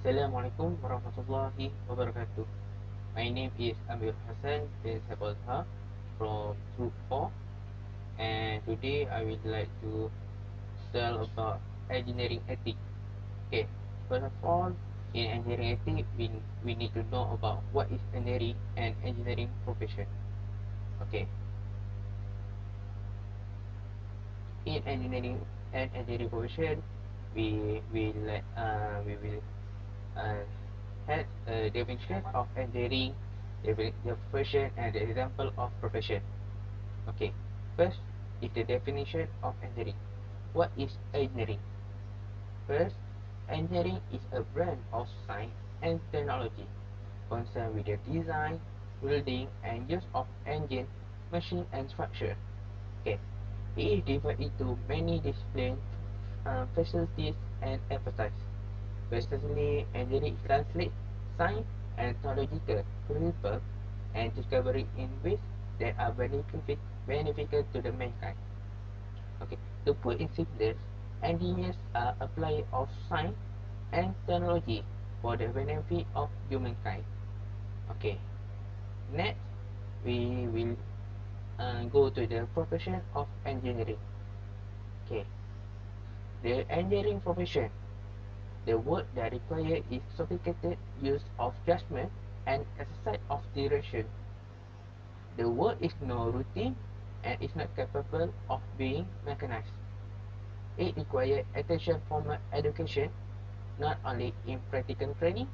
Assalamualaikum warahmatullahi wabarakatuh. My name is Amir Hassan bin Sabalha from Troop 4, and today I would like to tell about engineering ethics. Okay, first of all, in engineering ethics, we need to know about what is engineering and engineering profession. Okay, in engineering profession, we will uh, had a definition of engineering, the profession, and the example of profession. Okay, first is the definition of engineering. What is engineering? First, engineering is a branch of science and technology concerned with the design, building, and use of engine, machine, and structure. Okay, it is divided into many disciplines, facilities, and emphasis. Basically, engineering translates science and technological principles and discovery in ways that are beneficial to the mankind. Okay, to put in simple, engineers are appliers of science and technology for the benefit of humankind. Okay, next we will go to the profession of engineering. Okay, the engineering profession. The work that requires is sophisticated use of judgment and exercise of direction. The work is not routine and is not capable of being mechanized. It requires attention from education, not only in practical training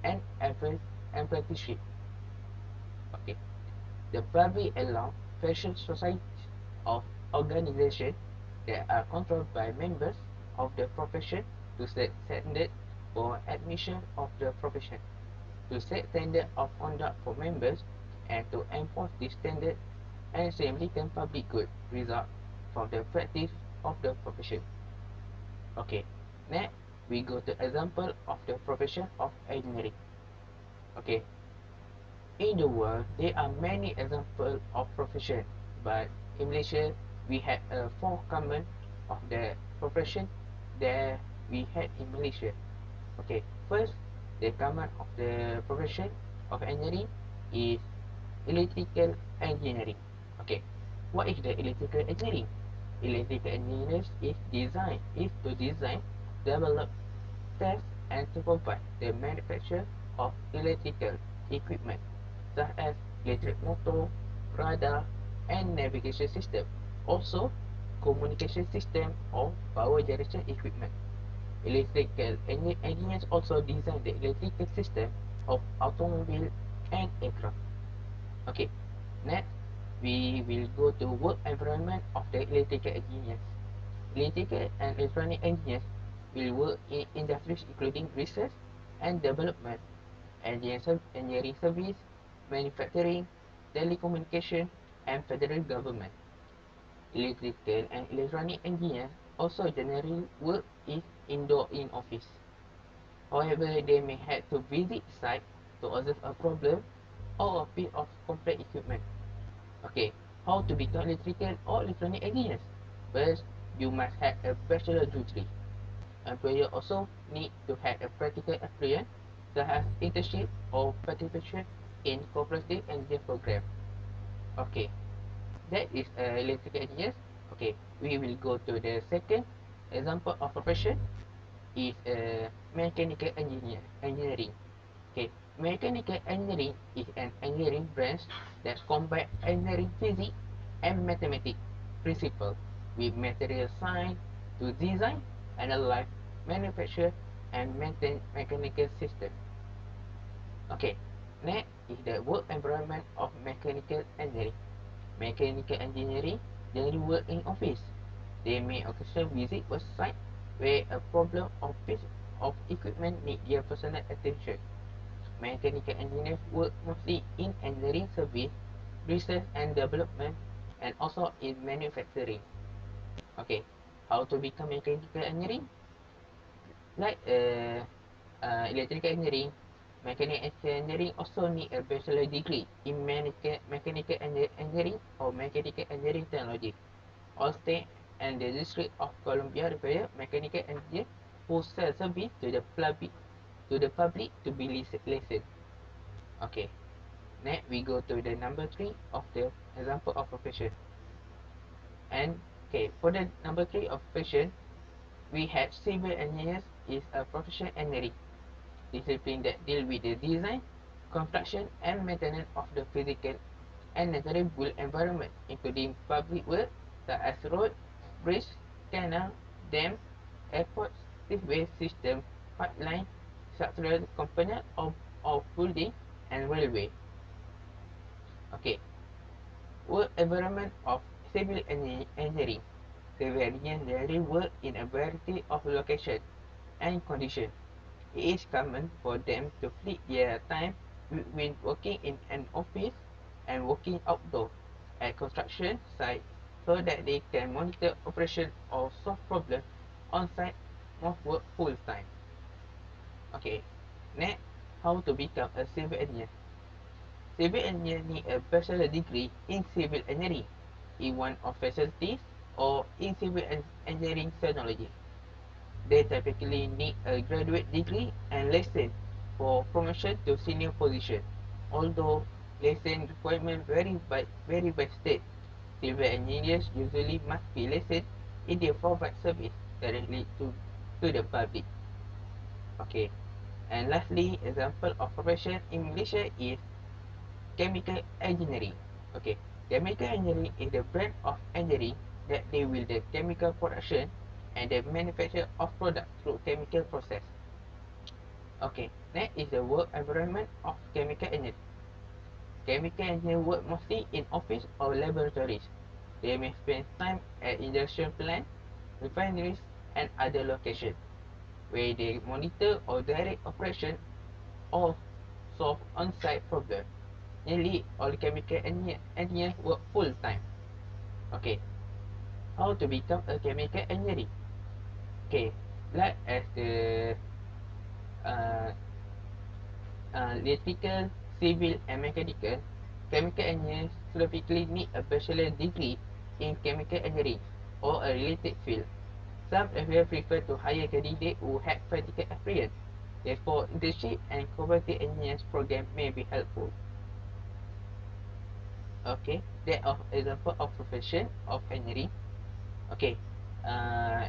and apprenticeship. Okay. The public allow fashion societies of organizations that are controlled by members of the profession to set standards for admission of the profession, to set standard of conduct for members, and to enforce this standard and significant public good result from the practice of the profession. Okay, next we go to example of the profession of engineering. Okay, in the world there are many examples of profession, but in Malaysia we had four common of the profession that we had in Malaysia. Okay, first, the common of the profession of engineering is electrical engineering. Okay, what is the electrical engineering? Electrical engineering is to design, develop, test, and supervise the manufacture of electrical equipment such as electric motor, radar, and navigation system. Also, communication system or power generation equipment. Electrical engineers also design the electrical system of automobile and aircraft. Okay, next we will go to work environment of the electrical engineers. Electrical and electronic engineers will work in industries including research and development, engineering service, manufacturing, telecommunication, and federal government. Electrical and electronic engineers also generally work in office. However, they may have to visit site to observe a problem or a piece of complex equipment. Okay, how to become electrical or electronic engineers? First, you must have a bachelor degree. Employer also need to have a practical experience such as internship or participation in cooperative engineer program. Okay, that is electrical engineers. Okay, we will go to the second example of profession is mechanical engineering. Okay, mechanical engineering is an engineering branch that combines engineering physics and mathematics principles with material science to design, analyze, manufacture, and maintain mechanical systems. Okay, next is the work environment of mechanical engineering. Mechanical engineering generally work in office. They may occasionally visit a site where a problem or piece of equipment need their personal attention. Mechanical engineers work mostly in engineering service, research and development, and also in manufacturing. Okay, how to become mechanical engineering? Like electrical engineering, mechanical engineering also need a bachelor degree in mechanical engineering or mechanical engineering technology. All state and the District of Columbia require mechanical engineers who sell service to the public to the public to be listened. Okay, next we go to the number 3 of the example of profession. And okay, for the number 3 of profession, we have civil engineers is a profession engineering discipline that deal with the design, construction and maintenance of the physical and natural built environment, including public work such as road, bridge, canal, dam, airports, sewage system, pipeline, structural component of building and railway. Okay, work environment of civil engineering. Civil engineers generally work in a variety of locations and conditions. It is common for them to split their time between working in an office and working outdoors at construction sites so that they can monitor operation or solve problems on site. Most work full time. Okay, next, how to become a civil engineer. Civil engineer need a bachelor degree in civil engineering in one of facilities or in civil engineering technology. They typically need a graduate degree and license for promotion to senior position. Although license requirements vary by state, civil engineers usually must be licensed if they provide service directly to the public. Okay, and lastly, example of profession in Malaysia is chemical engineering. Okay, chemical engineering is the branch of engineering that deal with the chemical production and the manufacture of products through chemical process. Okay, next is the work environment of chemical engineering. Chemical engineers work mostly in office or laboratories. They may spend time at industrial plants, refineries, and other locations where they monitor or direct operation or solve on-site problems. Nearly all chemical engineers work full-time. Okay, how to become a chemical engineer? Okay, like as the uh, electrical, civil and mechanical, chemical engineers typically need a bachelor degree in chemical engineering or a related field. Some employers prefer to hire candidates who have practical experience. Therefore, internship and cooperative engineers program may be helpful. Okay, that of example of profession of engineering. Okay,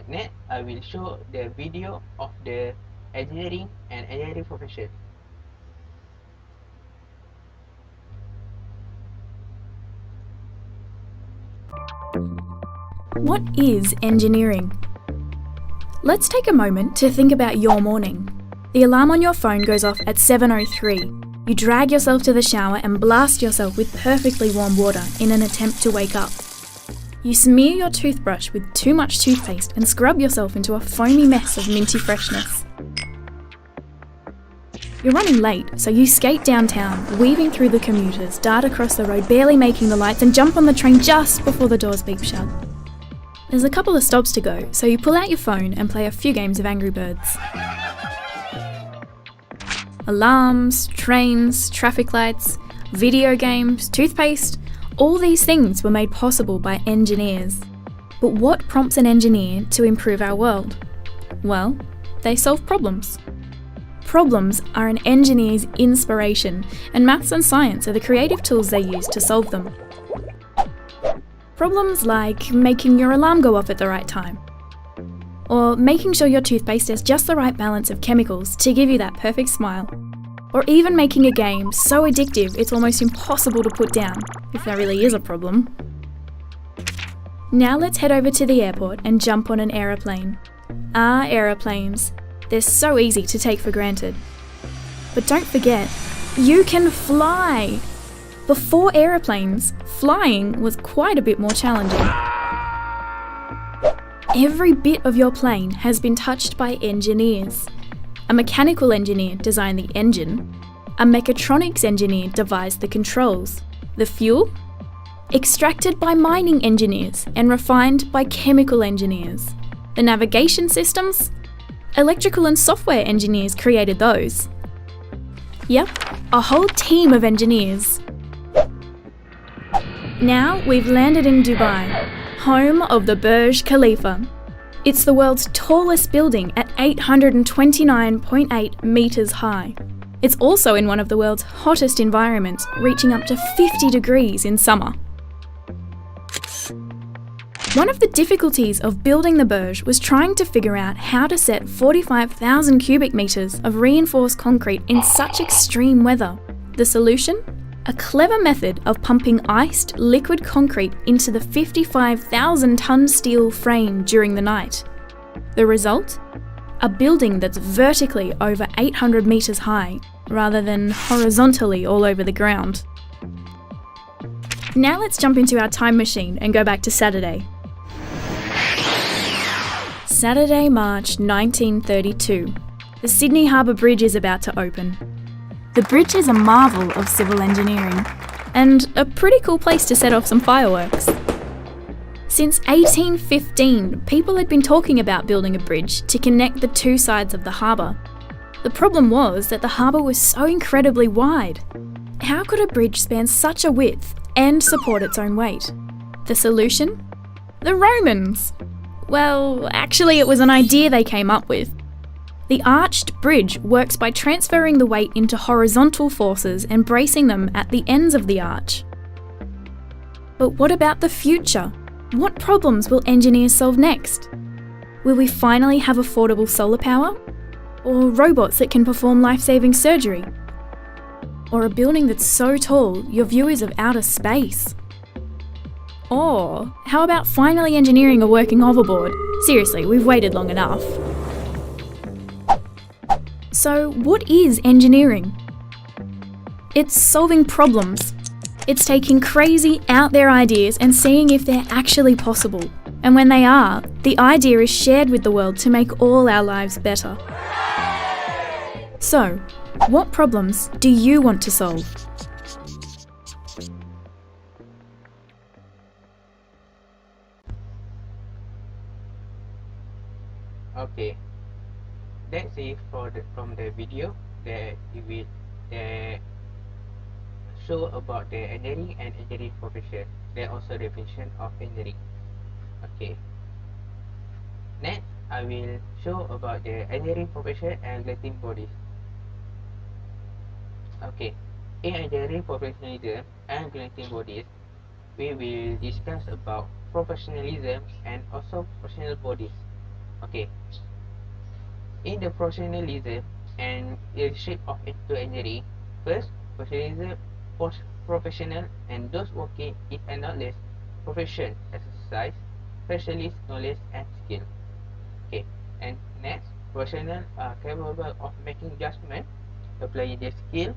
next I will show the video of the engineering and engineering profession. What is engineering? Let's take a moment to think about your morning. The alarm on your phone goes off at 7:03. You drag yourself to the shower and blast yourself with perfectly warm water in an attempt to wake up. You smear your toothbrush with too much toothpaste and scrub yourself into a foamy mess of minty freshness. You're running late, so you skate downtown, weaving through the commuters, dart across the road, barely making the lights, and jump on the train just before the doors beep shut. There's a couple of stops to go, so you pull out your phone and play a few games of Angry Birds. Alarms, trains, traffic lights, video games, toothpaste, all these things were made possible by engineers. But what prompts an engineer to improve our world? Well, they solve problems. Problems are an engineer's inspiration, and maths and science are the creative tools they use to solve them. Problems like making your alarm go off at the right time, or making sure your toothpaste has just the right balance of chemicals to give you that perfect smile, or even making a game so addictive it's almost impossible to put down, if that really is a problem. Now let's head over to the airport and jump on an aeroplane. Aeroplanes. They're so easy to take for granted. But don't forget, you can fly! Before aeroplanes, flying was quite a bit more challenging. Every bit of your plane has been touched by engineers. A mechanical engineer designed the engine. A mechatronics engineer devised the controls. The fuel? Extracted by mining engineers and refined by chemical engineers. The navigation systems? Electrical and software engineers created those. Yep, a whole team of engineers. Now we've landed in Dubai, home of the Burj Khalifa. It's the world's tallest building at 829.8 metres high. It's also in one of the world's hottest environments, reaching up to 50 degrees in summer. One of the difficulties of building the Burj was trying to figure out how to set 45,000 cubic metres of reinforced concrete in such extreme weather. The solution? A clever method of pumping iced liquid concrete into the 55,000-tonne steel frame during the night. The result? A building that's vertically over 800 metres high, rather than horizontally all over the ground. Now let's jump into our time machine and go back to Saturday. Saturday, March 1932. The Sydney Harbour Bridge is about to open. The bridge is a marvel of civil engineering, and a pretty cool place to set off some fireworks. Since 1815, people had been talking about building a bridge to connect the two sides of the harbour. The problem was that the harbour was so incredibly wide. How could a bridge span such a width and support its own weight? The solution? The Romans! Well, actually it was an idea they came up with. The arched bridge works by transferring the weight into horizontal forces and bracing them at the ends of the arch. But what about the future? What problems will engineers solve next? Will we finally have affordable solar power? Or robots that can perform life-saving surgery? Or a building that's so tall your view is of outer space? Or how about finally engineering a working hoverboard? Seriously, we've waited long enough. So what is engineering? It's solving problems. It's taking crazy, out there ideas and seeing if they're actually possible. And when they are, the idea is shared with the world to make all our lives better. So, what problems do you want to solve? Okay, that's it from the video that you will show about the engineering and engineering profession. There also definition of engineering. Okay. Next, I will show about the engineering profession and relating bodies. Okay. In engineering professionalism and relating bodies, we will discuss about professionalism and also professional bodies. Okay. In the professionalism and leadership of engineering, first, professional and those working in a knowledge profession exercise specialist knowledge and skill. Okay, and next, professional are capable of making judgment, applying their skill,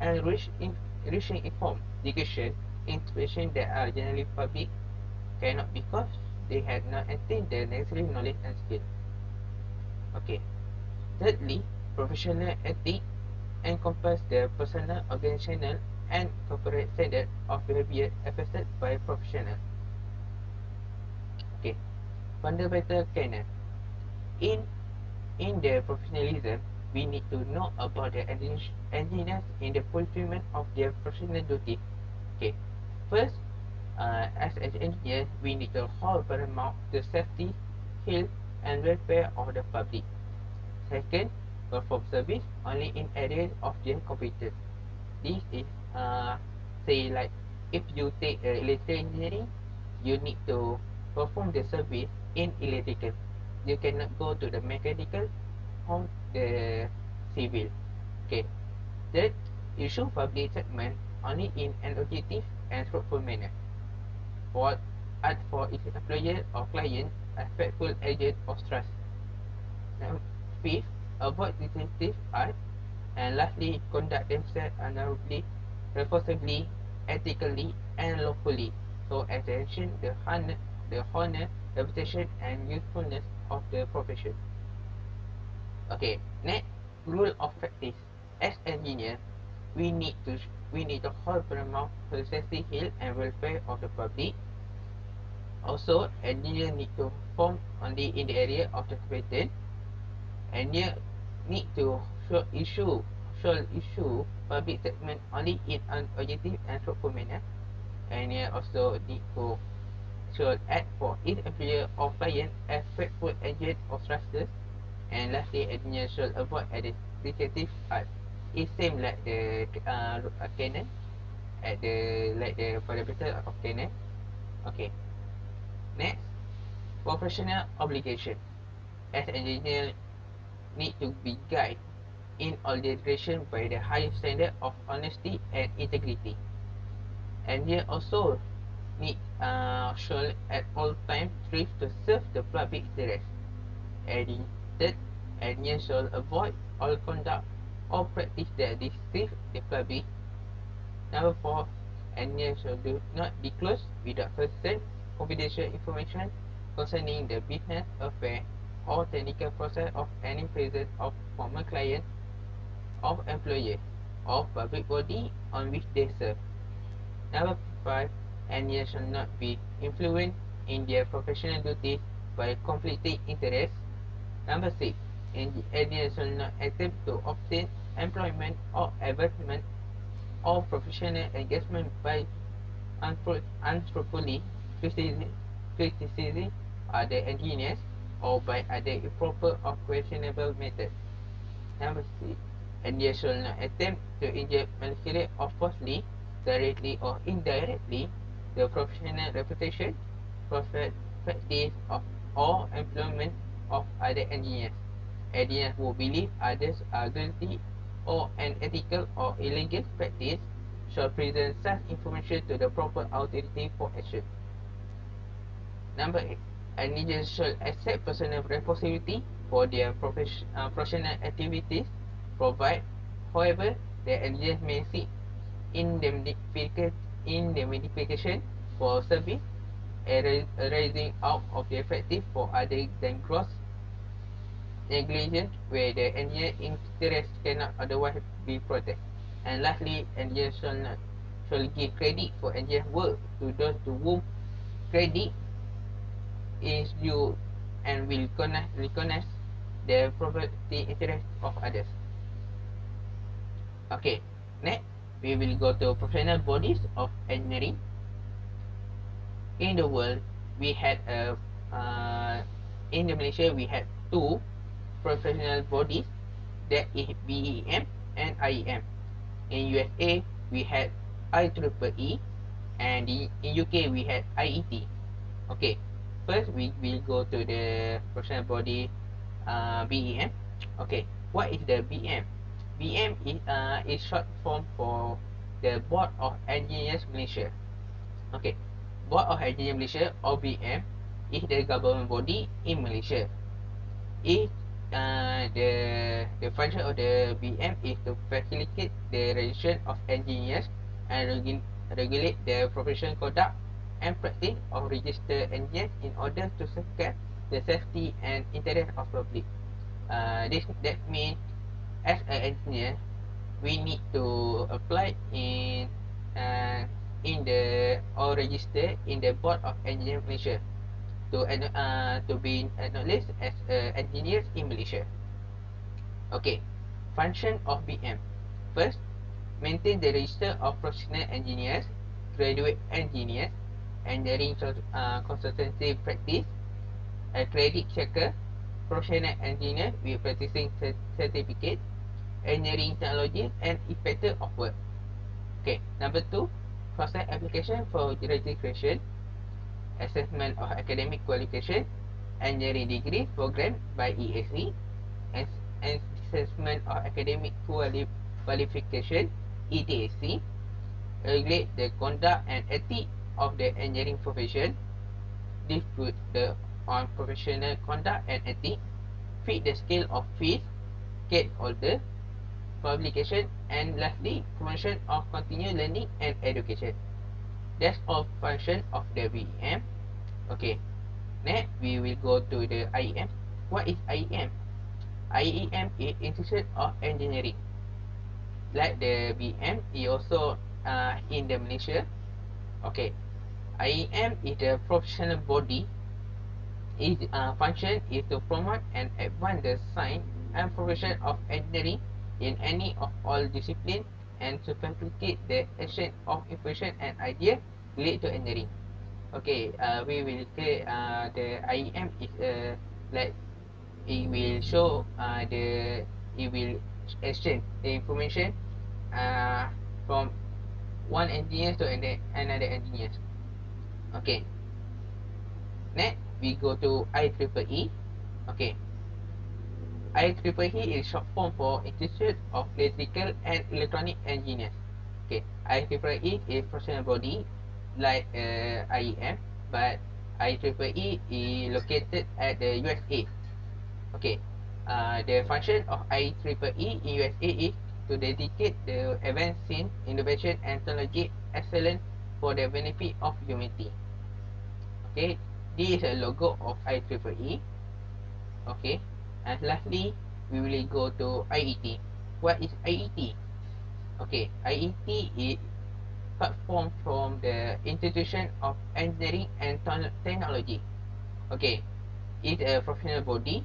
and reaching informed decision in situations that are generally public cannot because they had not attained the necessary knowledge and skill. Okay. Thirdly, professional ethics encompass the personal, organizational, and corporate standard of behavior affected by professional. Okay, fundamental canon. In the professionalism, we need to know about the engineers in the fulfillment of their professional duty. Okay, first, as an engineer, we need to hold paramount the safety, health, and welfare of the public. Second, perform service only in areas of their competence. This is say like if you take electrical engineering, you need to perform the service in electrical. You cannot go to the mechanical or the civil. Okay. Third, issue public segment only in an objective and truthful manner. For its employer or client, a faithful agent of trust. Now, fifth, avoid deceptive art. And lastly, conduct themselves honorably, responsibly, ethically, and lawfully, so as to ensure the honor, reputation, and usefulness of the profession. Okay, next, rule of practice. As engineer, we need to hold paramount for the safety, health, and welfare of the public. Also, engineer need to perform only in the area of the competence. Engineer need to issue public statement only in an objective and truthful manner. And also need to should act for each employer or client as faithful agent or trusters. And lastly, engineers should avoid administrative art. It's same like the Canon at the like the parameter of Canon. Okay. Next, professional obligation. As engineer need to be guided in all direction by the highest standard of honesty and integrity. Engineer also need should at all times strive to serve the public interest. And third, engineer should avoid all conduct or practice that deceive the public. Number 4, engineers should do not disclose without consent confidential information concerning the business affair or technical process of any present of former client, of employer, or public body on which they serve. Number 5, engineers should not be influenced in their professional duties by conflicting interests. Number 6, engineers should not attempt to obtain employment or advancement or professional engagement by unscrupulous criticism other engineers or by other improper or questionable methods. Number 6, engineers should not attempt to injure maliciously or falsely, directly or indirectly, the professional reputation, profit, practice of or employment of other engineers. Engineers who believe others are guilty or unethical or illegal practice shall present such information to the proper authority for action. Number 8, engineers shall accept personal responsibility for their professional activities, provide, however, the engineers may seek indemnification for service arising out of their practice for other than gross negligence where the engineer interest cannot otherwise be protected. And lastly, engineers shall give credit for engineer work to those to whom credit is due and will recognize the property interest of others. Okay, next we will go to professional bodies of engineering. In the world, we had in Malaysia we had two professional bodies, that is BEM and IEM. In USA, we had IEEE, and in UK, we had IET. Okay, first we will go to the professional body BEM. Okay, what is the BM? BM is short form for the Board of Engineers Malaysia. Okay, Board of Engineers Malaysia or BM is the government body in Malaysia. It the function of the BM is to facilitate the registration of engineers and regulate the professional conduct and practice of registered engineers in order to safeguard the safety and interest of public. That means as an engineer, we need to apply in the or register in the Board of Engineers Malaysia to be acknowledged as engineers in Malaysia. Okay, function of BM. First, maintain the register of professional engineers, graduate engineers, engineering consultancy practice, a credit checker, professional engineer with practicing certificate, engineering technology, and inspector of work. Okay, number 2, process application for registration, assessment of academic qualification, engineering degree program by ESE, and assessment of academic qualification ETSC, regulate the conduct and ethics of the engineering profession, dispute the on professional conduct and ethics, fit the scale of fees, get order, publication, and lastly, promotion of continuous learning and education. That's all function of the BEM. Okay, next we will go to the IEM. What is IEM? IEM is Institute of Engineering. Like the BM, it also in the Malaysia. Okay, IEM is the professional body. Its function is to promote and advance the science and profession of engineering in any of all disciplines and to facilitate the exchange of information and ideas related to engineering. Okay, we will say the IEM is like it will show it will exchange the information uh, from one engineer to another engineer. Okay, next we go to IEEE. Okay, IEEE is short form for Institute of Electrical and Electronic Engineers. Okay, IEEE is professional body like IEM, but IEEE is located at the USA. Okay, the function of IEEE in USA is to dedicate the advancing innovation and technology excellence for the benefit of humanity. Okay, this is a logo of IEEE. Okay, and lastly, we will go to IET. What is IET? Okay, IET is short form from the Institution of Engineering and Technology. Okay, it's a professional body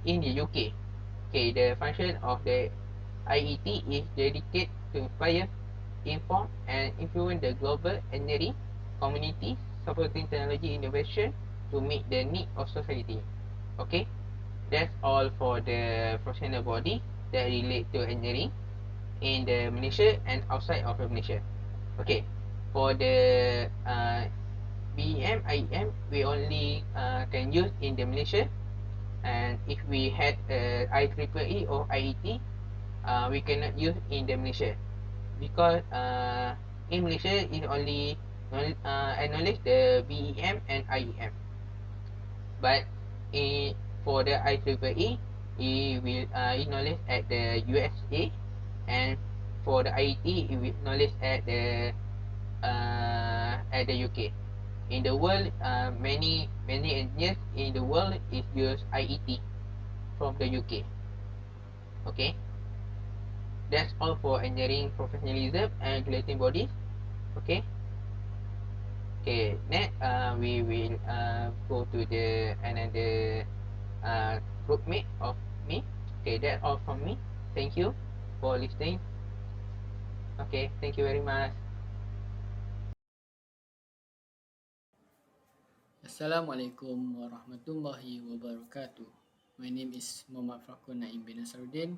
in the UK. Okay, the function of the IET is dedicated to inspire, inform, and influence the global engineering community, supporting technology innovation to meet the need of society. Okay, that's all for the professional body that relate to engineering in the Malaysia and outside of Malaysia. Okay, for the BEM, IEM, we only can use in the Malaysia, and if we had IEEE or IET, we cannot use in the Malaysia because in Malaysia it only acknowledge the BEM and IEM, but in for the IEEE it will acknowledge at the USA, and for the IET it will acknowledge at the UK. In the world, many engineers in the world is use IET from the UK. Okay, that's all for engineering professionalism and regulating bodies. Okay, okay. Next, we will go to the another groupmate of me. Okay, that's all from me. Thank you for listening. Okay, thank you very much. Assalamualaikum warahmatullahi wabarakatuh. My name is Muhammad Fakun Naim bin Nasaruddin,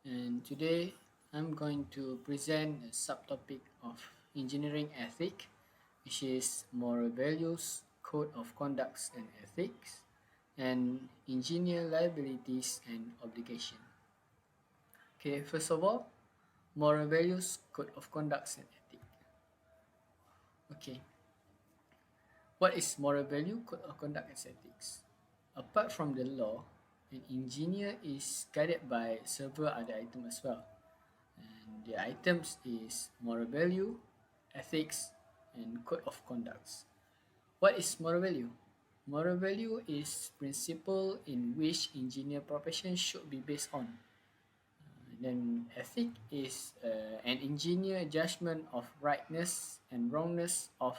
and today I'm going to present a subtopic of engineering ethic, which is moral values, code of conducts and ethics, and engineer liabilities and obligation. Okay, first of all, moral values, code of conducts and ethics. Okay, what is moral value, code of conduct, and ethics? Apart from the law, an engineer is guided by several other items as well. And the items is moral value, ethics, and code of conduct. What is moral value? Moral value is principle in which engineer profession should be based on. Then ethic is an engineer judgment of rightness and wrongness of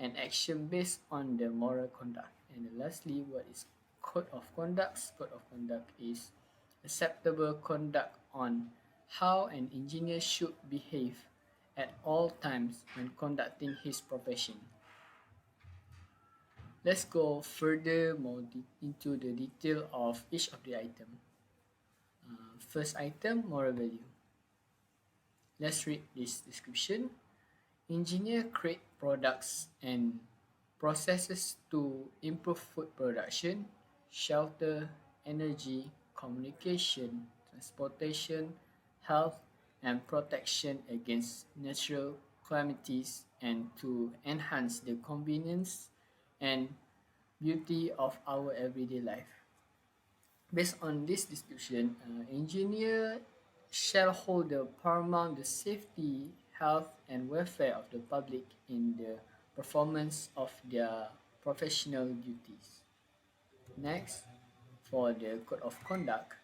an action based on the moral conduct. And lastly, what is code of conduct? Code of conduct is acceptable conduct on how an engineer should behave at all times when conducting his profession. Let's go further into the detail of each of the item. First item, moral value. Let's read this description. Engineer create products and processes to improve food production, shelter, energy, communication, transportation, health, and protection against natural calamities, and to enhance the convenience and beauty of our everyday life. Based on this description, engineer shall hold the paramount the safety, health, and welfare of the public in the performance of their professional duties. Next, for the code of conduct.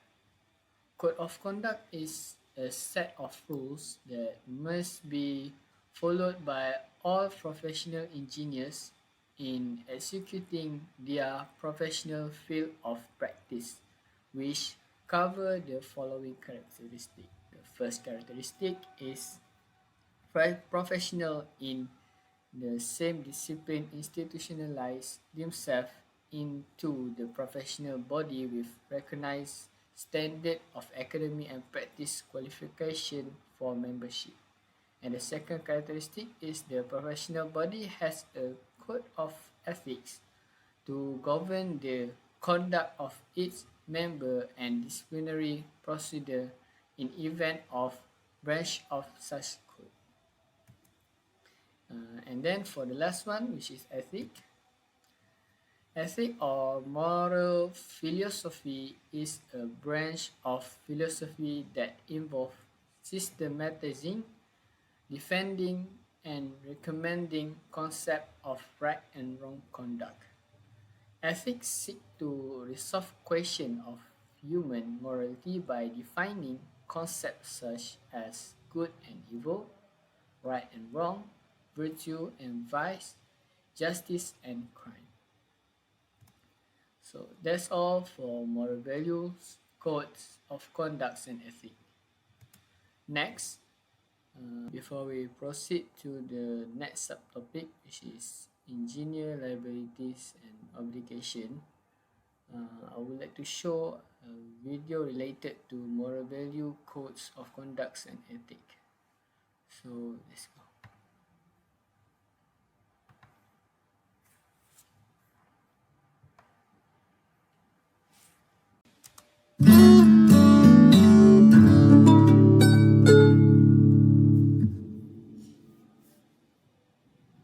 Code of conduct is a set of rules that must be followed by all professional engineers in executing their professional field of practice, which cover the following characteristics. The first characteristic is professional in the same discipline institutionalize themselves into the professional body with recognized standard of academic and practice qualification for membership. And the second characteristic is the professional body has a code of ethics to govern the conduct of its member and disciplinary procedure in event of breach of such code. And then for the last one, which is ethic. Ethic or moral philosophy is a branch of philosophy that involves systematizing, defending, and recommending concept of right and wrong conduct. Ethics seek to resolve questions of human morality by defining concepts such as good and evil, right and wrong, virtue and vice, justice and crime. So that's all for moral values, codes of conduct and ethics. Next, before we proceed to the next subtopic, which is engineer liabilities and obligation, I would like to show a video related to moral value, codes of conduct and ethics. So let's go.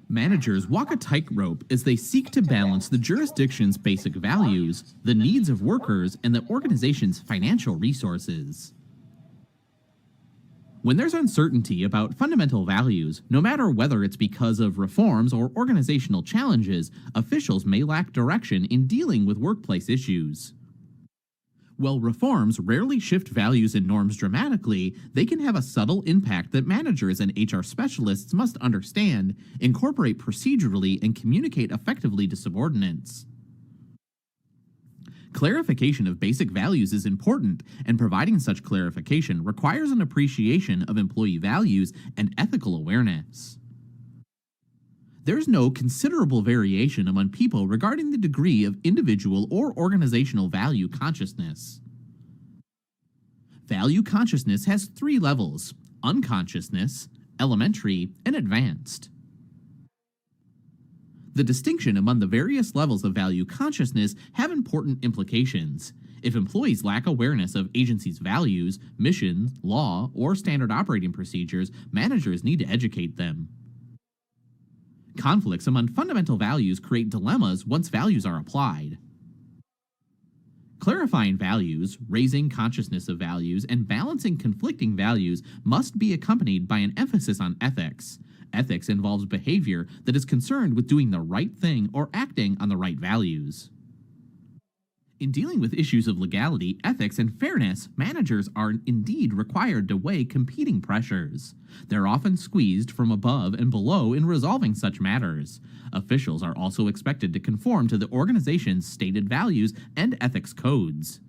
Managers walk a tightrope as they seek to balance the jurisdiction's basic values, the needs of workers, and the organization's financial resources. When there's uncertainty about fundamental values, no matter whether it's because of reforms or organizational challenges, officials may lack direction in dealing with workplace issues. While reforms rarely shift values and norms dramatically, they can have a subtle impact that managers and HR specialists must understand, incorporate procedurally, and communicate effectively to subordinates. Clarification of basic values is important, and providing such clarification requires an appreciation of employee values and ethical awareness. There's no considerable variation among people regarding the degree of individual or organizational value consciousness. Value consciousness has 3 levels: unconsciousness, elementary, and advanced. The distinction among the various levels of value consciousness have important implications. If employees lack awareness of agency's values, mission, law, or standard operating procedures, managers need to educate them. Conflicts among fundamental values create dilemmas once values are applied. Clarifying values, raising consciousness of values, and balancing conflicting values must be accompanied by an emphasis on ethics. Ethics involves behavior that is concerned with doing the right thing or acting on the right values. In dealing with issues of legality, ethics, and fairness, managers are indeed required to weigh competing pressures. They're often squeezed from above and below in resolving such matters. Officials are also expected to conform to the organization's stated values and ethics codes.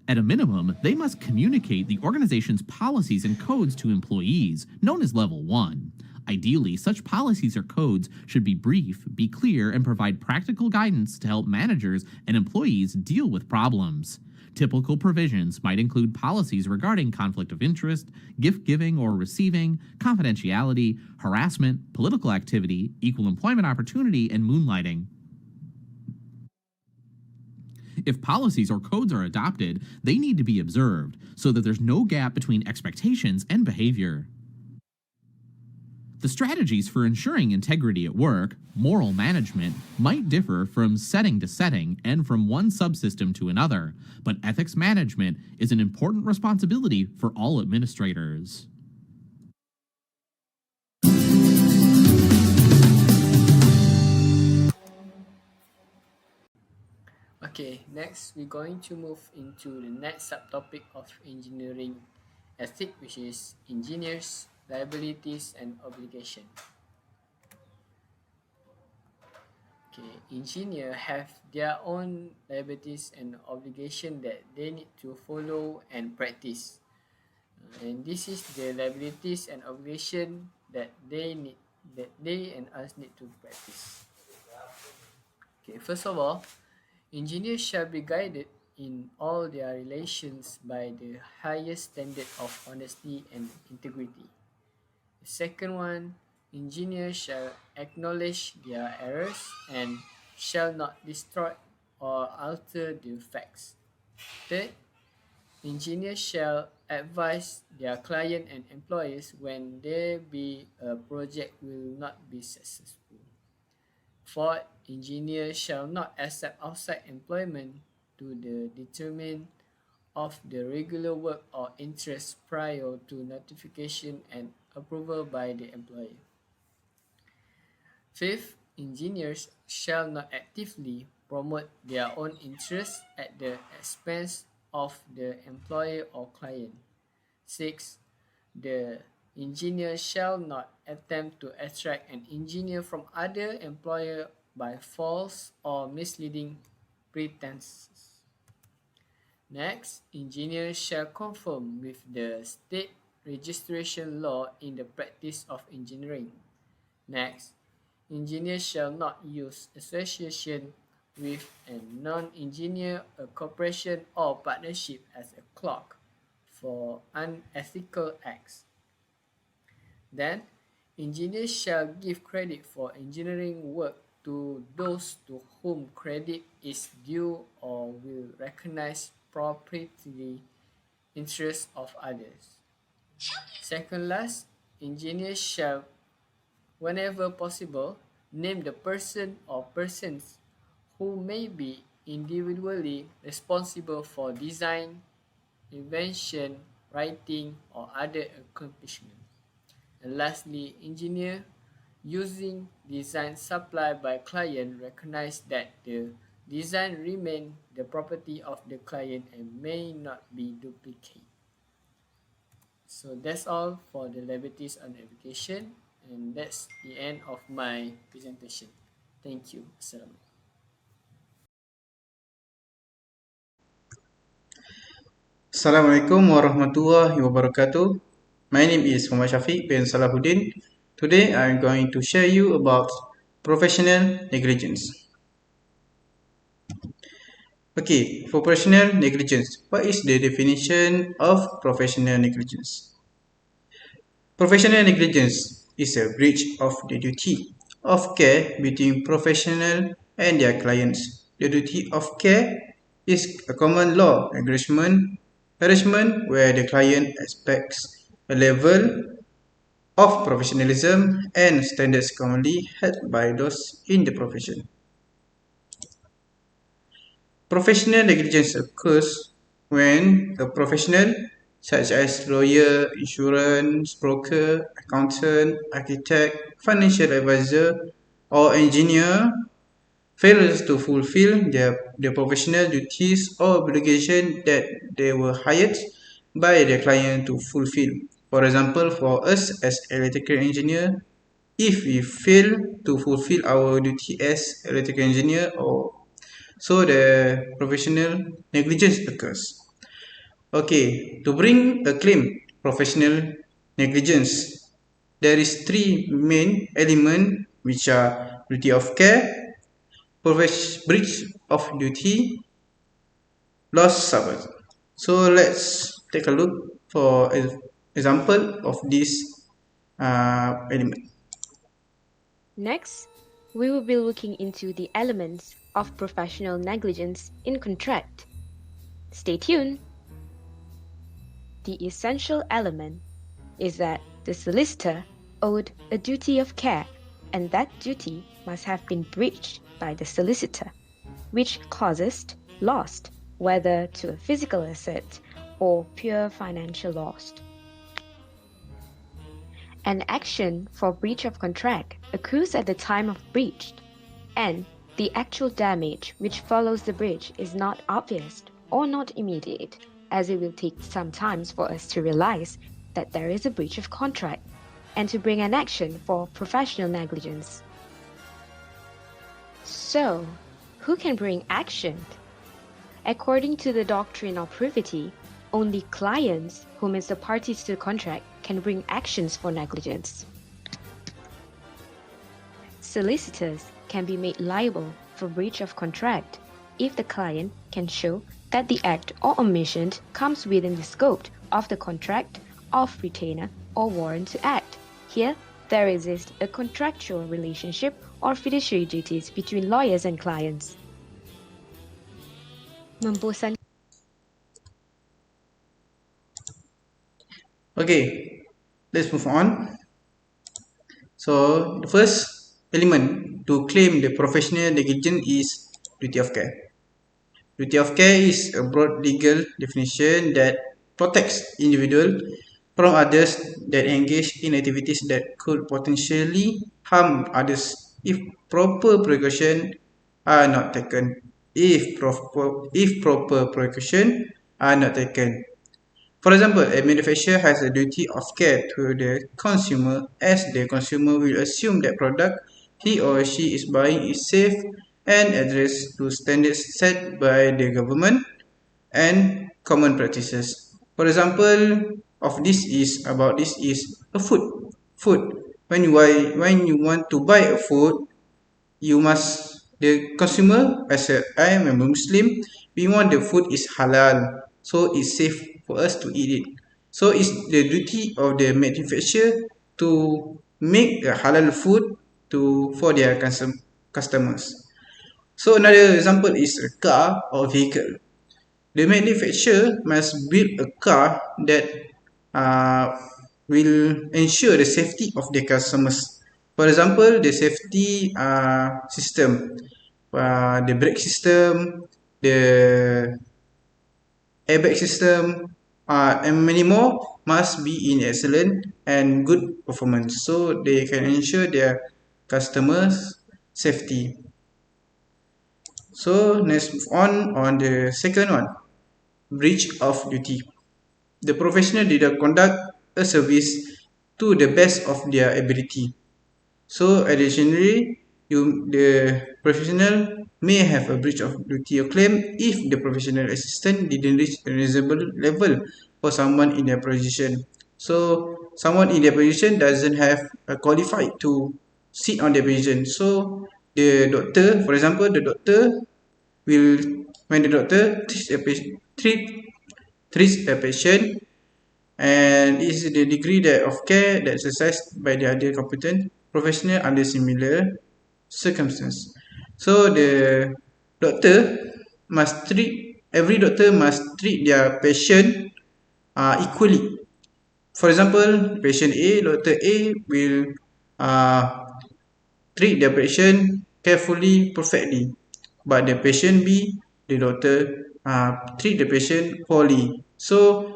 At a minimum, they must communicate the organization's policies and codes to employees, known as Level 1. Ideally, such policies or codes should be brief, be clear, and provide practical guidance to help managers and employees deal with problems. Typical provisions might include policies regarding conflict of interest, gift giving or receiving, confidentiality, harassment, political activity, equal employment opportunity, and moonlighting. If policies or codes are adopted, they need to be observed so that there's no gap between expectations and behavior. The strategies for ensuring integrity at work, moral management, might differ from setting to setting and from one subsystem to another, but ethics management is an important responsibility for all administrators. Okay, next we're going to move into the next subtopic of engineering ethic, which is engineers, liabilities, and obligation. Okay, engineers have their own liabilities and obligation that they need to follow and practice. And this is the liabilities and obligation that they need that they and us need to practice. Okay, first of all, engineers shall be guided in all their relations by the highest standard of honesty and integrity. The second one, engineers shall acknowledge their errors and shall not destroy or alter the facts. Third, engineers shall advise their client and employers when there be a project will not be successful. Fourth, engineers shall not accept outside employment to the determination of the regular work or interest prior to notification and approval by the employer. Fifth, engineers shall not actively promote their own interests at the expense of the employer or client. Sixth, the engineer shall not attempt to extract an engineer from other employer by false or misleading pretenses. Next, engineers shall conform with the state registration law in the practice of engineering. Next, engineers shall not use association with a non-engineer, a corporation or partnership as a clock for unethical acts. Then, engineers shall give credit for engineering work to those to whom credit is due or will recognize proprietary interests of others. Second last, engineers shall, whenever possible, name the person or persons who may be individually responsible for design, invention, writing, or other accomplishment. And lastly, engineer using design supplied by client recognize that the design remain the property of the client and may not be duplicated. So that's all for the liberties on education, and that's the end of my presentation. Thank you. Assalamualaikum. Assalamualaikum warahmatullahi wabarakatuh. My name is Muhammad Shafiq bin Salahuddin. Today I'm going to share you about professional negligence. Okay, for professional negligence, what is the definition of professional negligence? Professional negligence is a breach of the duty of care between professional and their clients. The duty of care is a common law arrangement where the client expects a level of professionalism and standards commonly held by those in the profession. Professional negligence occurs when a professional, such as lawyer, insurance broker, accountant, architect, financial advisor, or engineer, fails to fulfill their professional duties or obligation that they were hired by their client to fulfill. For example, for us as electrical engineer, if we fail to fulfill our duty as electrical engineer, so the professional negligence occurs. Okay, to bring a claim professional negligence, there is three main elements which are duty of care, breach of duty, loss suffered. So let's take a look for example of this element. Next, we will be looking into the elements of professional negligence in contract. Stay tuned. The essential element is that the solicitor owed a duty of care, and that duty must have been breached by the solicitor, which causes loss, whether to a physical asset or pure financial loss. An action for breach of contract accrues at the time of breach, and the actual damage which follows the breach is not obvious or not immediate, as it will take some time for us to realize that there is a breach of contract and to bring an action for professional negligence. So, who can bring action? According to the doctrine of privity, only clients, whom is the parties to the contract, can bring actions for negligence. Solicitors can be made liable for breach of contract if the client can show that the act or omission comes within the scope of the contract of retainer or warrant to act. Here, there exists a contractual relationship or fiduciary duties between lawyers and clients. Membosankan. Okay, let's move on. So the first element to claim the professional negligence is duty of care. Duty of care is a broad legal definition that protects individuals from others that engage in activities that could potentially harm others if proper precautions are not taken. If proper precautions are not taken. For example, a manufacturer has a duty of care to the consumer, as the consumer will assume that product he or she is buying is safe and adheres to standards set by the government and common practices. For example, of this is a food. When you want to buy a food, the consumer, I am a Muslim, we want the food is halal, so it's safe for us to eat it. So it's the duty of the manufacturer to make a halal food for their customers. So another example is a car or vehicle. The manufacturer must build a car that will ensure the safety of their customers. For example, the safety system, the brake system, the airbag system, and many more must be in excellent and good performance so they can ensure their customers' safety. So let's move on the second one, breach of duty. The professional did not conduct a service to the best of their ability. So additionally, the professional may have a breach of duty or claim if the professional assistant didn't reach a reasonable level for someone in their position. So someone in their position doesn't have qualified to sit on their position. So the doctor, for example, the doctor will, when the doctor treats a patient, and is the degree of care that exercised by the other competent professional under similar circumstances. So every doctor must treat their patient equally. For example, patient A, Dr. A will treat the patient carefully, perfectly, but the patient B, the doctor treat the patient poorly. So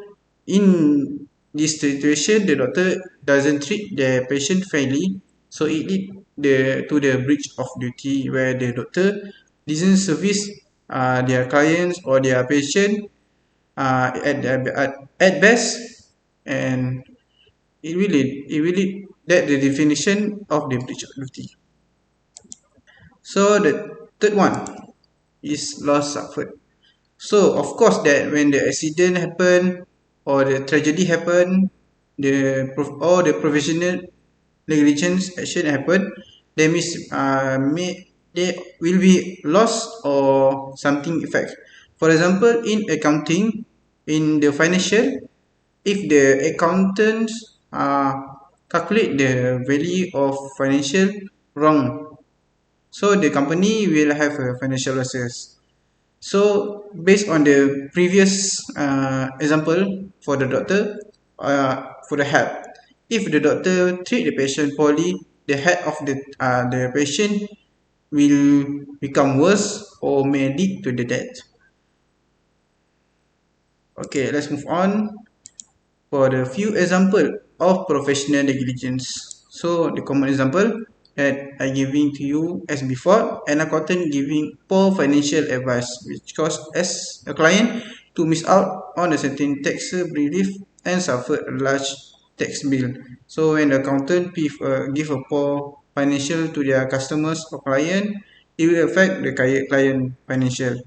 in this situation, the doctor doesn't treat the patient fairly, so it leads to the breach of duty where the doctor doesn't service their clients or their patient at best, and it will lead that the definition of the breach of duty. So the third one is loss suffered. So of course that when the accident happen or the tragedy happen, or the professional negligence action happen, there will be loss or something effect. For example, in accounting, in the financial, if the accountants calculate the value of financial wrong, so the company will have financial losses. So based on the previous example for the doctor, for the health, if the doctor treat the patient poorly, the health of the patient will become worse or may lead to the death. Okay, let's move on for the few example of professional negligence. So the common example that I giving to you as before, an accountant giving poor financial advice which cause as a client to miss out on a certain tax relief and suffer a large tax bill. So when the accountant give a poor financial to their customers or client, it will affect the client financial.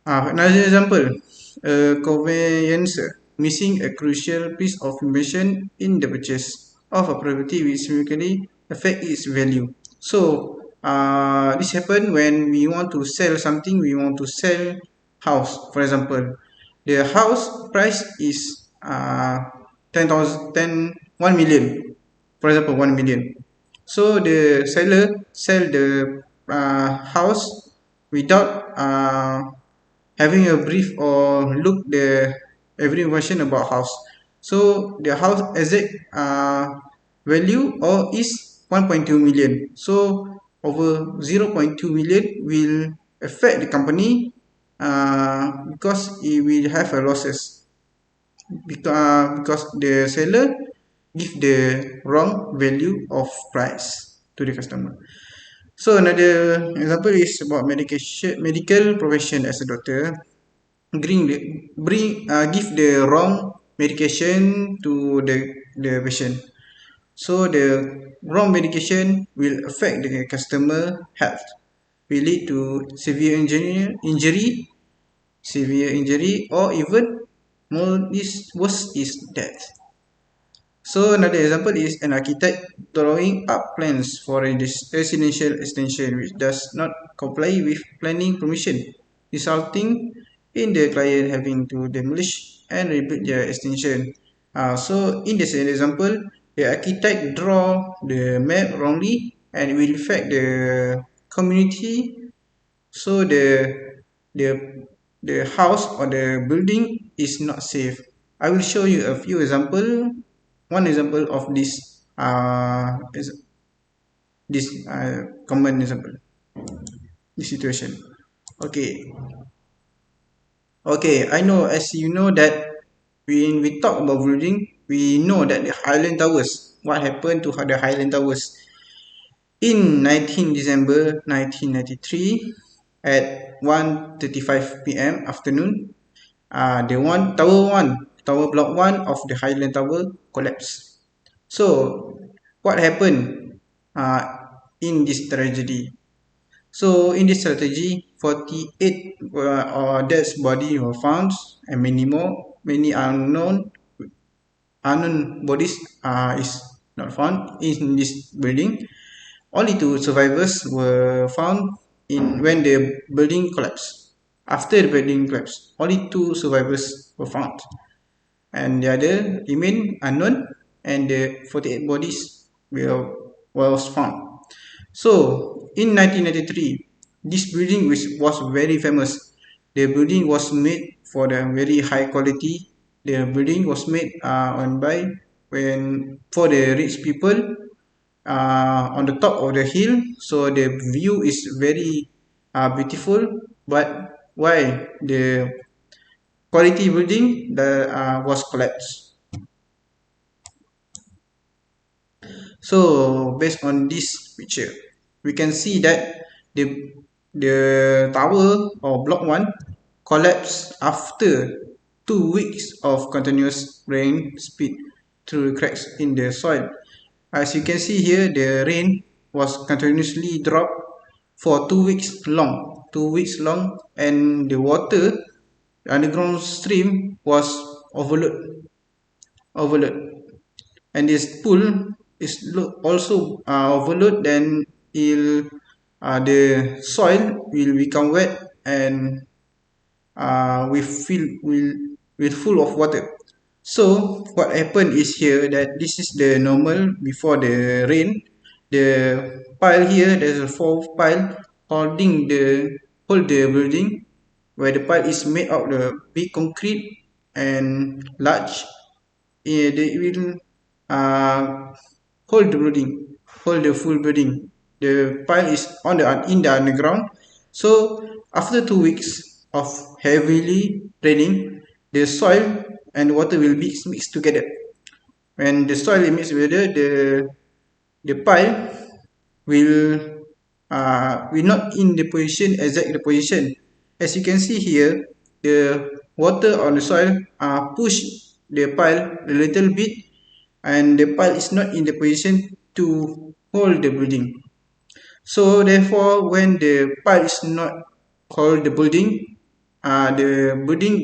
Another example, a conveyancer missing a crucial piece of information in the purchase of a property which significantly affect its value. So this happen when we want to sell something. We want to sell house, for example. The house price is 1 million, for example, 1 million. So the seller sell the house without having a brief or look the every information about house. So the house exact value or is 1.2 million. So over 0.2 million will affect the company because it will have a losses because the seller give the wrong value of price to the customer. So another example is about medical profession as a doctor. Give the wrong medication to the patient. So the wrong medication will affect the customer health, will lead to severe injury, or even worse is death. So another example is an architect drawing up plans for a residential extension which does not comply with planning permission, resulting in the client having to demolish and rebuild their extension. So in this example, the architect draw the map wrongly and it will affect the community. So the the house or the building is not safe. I will show you a few example. One example of this is this common example, this situation. Okay, I know, as you know that when we talk about building, we know that the Highland Towers. What happened to the Highland Towers? In 19 December 1993 at 1:35 p.m. afternoon, the tower block 1 of the Highland Tower collapsed. So what happened in this tragedy? So in this tragedy, 48 dead bodies were found and many unknown bodies is not found in this building. Only 2 survivors were found when the building collapsed. After the building collapsed, only 2 survivors were found, and the other remain unknown, and the 48 bodies was found. So in 1993, this building was very famous. The building was made for the very high quality. The building was made for the rich people on the top of the hill, so the view is very beautiful. But why the quality building was collapsed? So based on this picture, we can see that the tower or block 1 collapsed after 2 weeks of continuous rain speed through cracks in the soil. As you can see here, the rain was continuously dropped for 2 weeks long, and the water, the underground stream was overloaded, and this pool is also overloaded. Then the soil will become wet and will full of water. So what happened is here that this is the normal before the rain. The pile here, there's a 4 pile holding hold the building, where the pile is made of the big concrete and large. They will hold the full building. The pile is in the underground. So after 2 weeks of heavily raining, the soil and water will be mixed together. When the soil is mixed together, the pile will not in the exact position. As you can see here, the water on the soil push the pile a little bit, and the pile is not in the position to hold the building. So therefore, when the pile is not hold the building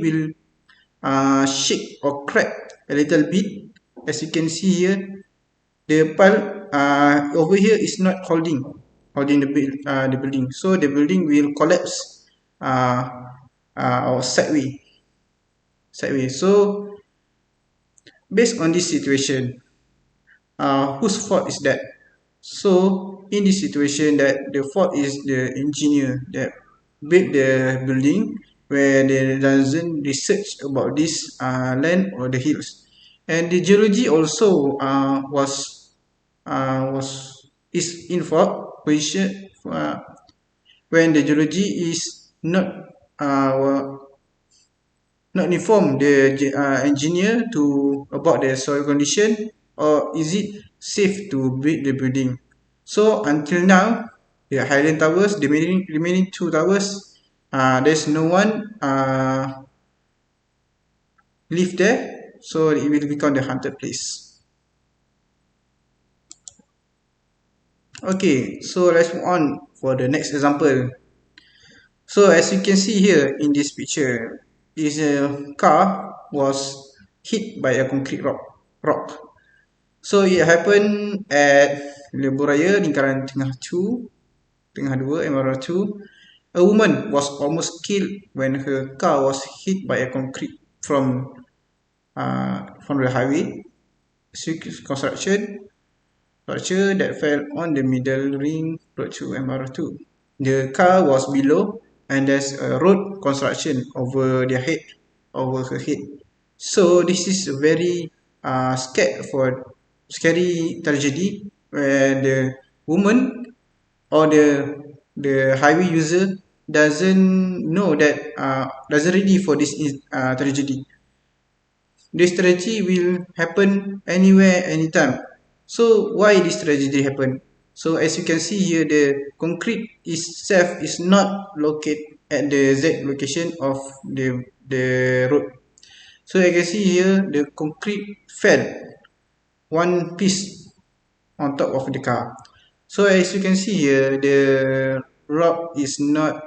will shake or crack a little bit. As you can see here, the pile over here is not holding the building, so the building will collapse or sideways. So based on this situation, whose fault is that? So in this situation, that the fault is the engineer that built the building, where they doesn't research about this land or the hills, and the geology also is in fault position when the geology is not inform the engineer to about the soil condition, or is it safe to build the building. So until now, the Highland Towers, the remaining two towers, there's no one live there, so it will become the haunted place. Okay, so let's move on for the next example. So as you can see here in this picture, is a car was hit by a concrete rock. So it happened at Lebuh Raya, Lingkaran Tengah 2, MR2. A woman was almost killed when her car was hit by a concrete from the highway construction structure that fell on the middle ring road to MR2. The car was below, and there's a road construction over her head. So this is a very scary tragedy, where the woman or the highway user doesn't know that doesn't ready for this tragedy. This tragedy will happen anywhere, anytime. So why this tragedy happen? So as you can see here, the concrete itself is not located at the Z location of the road. So you can see here, the concrete fell one piece on top of the car. So as you can see here, the rock is not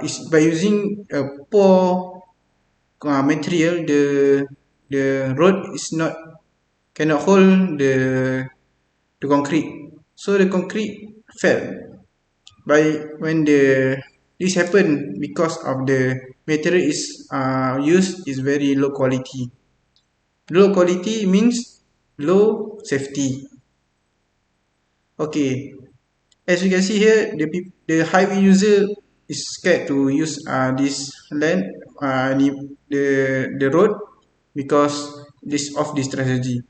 is by using a poor material, the road is not cannot hold the concrete, so the concrete fell. By when this happened, because of the material is used is very low quality. Low quality means low safety. Okay, as you can see here, the highway user is scared to use this land, the road, because this tragedy.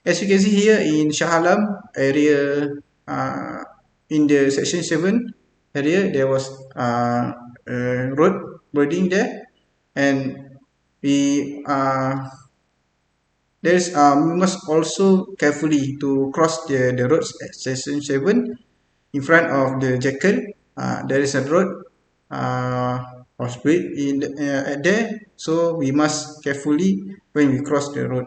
As you can see here in Shah Alam area, in the section 7 area, there was a road building there, and we must also carefully to cross the roads at section 7 in front of the jackal. There is a road was built at there, so we must carefully when we cross the road.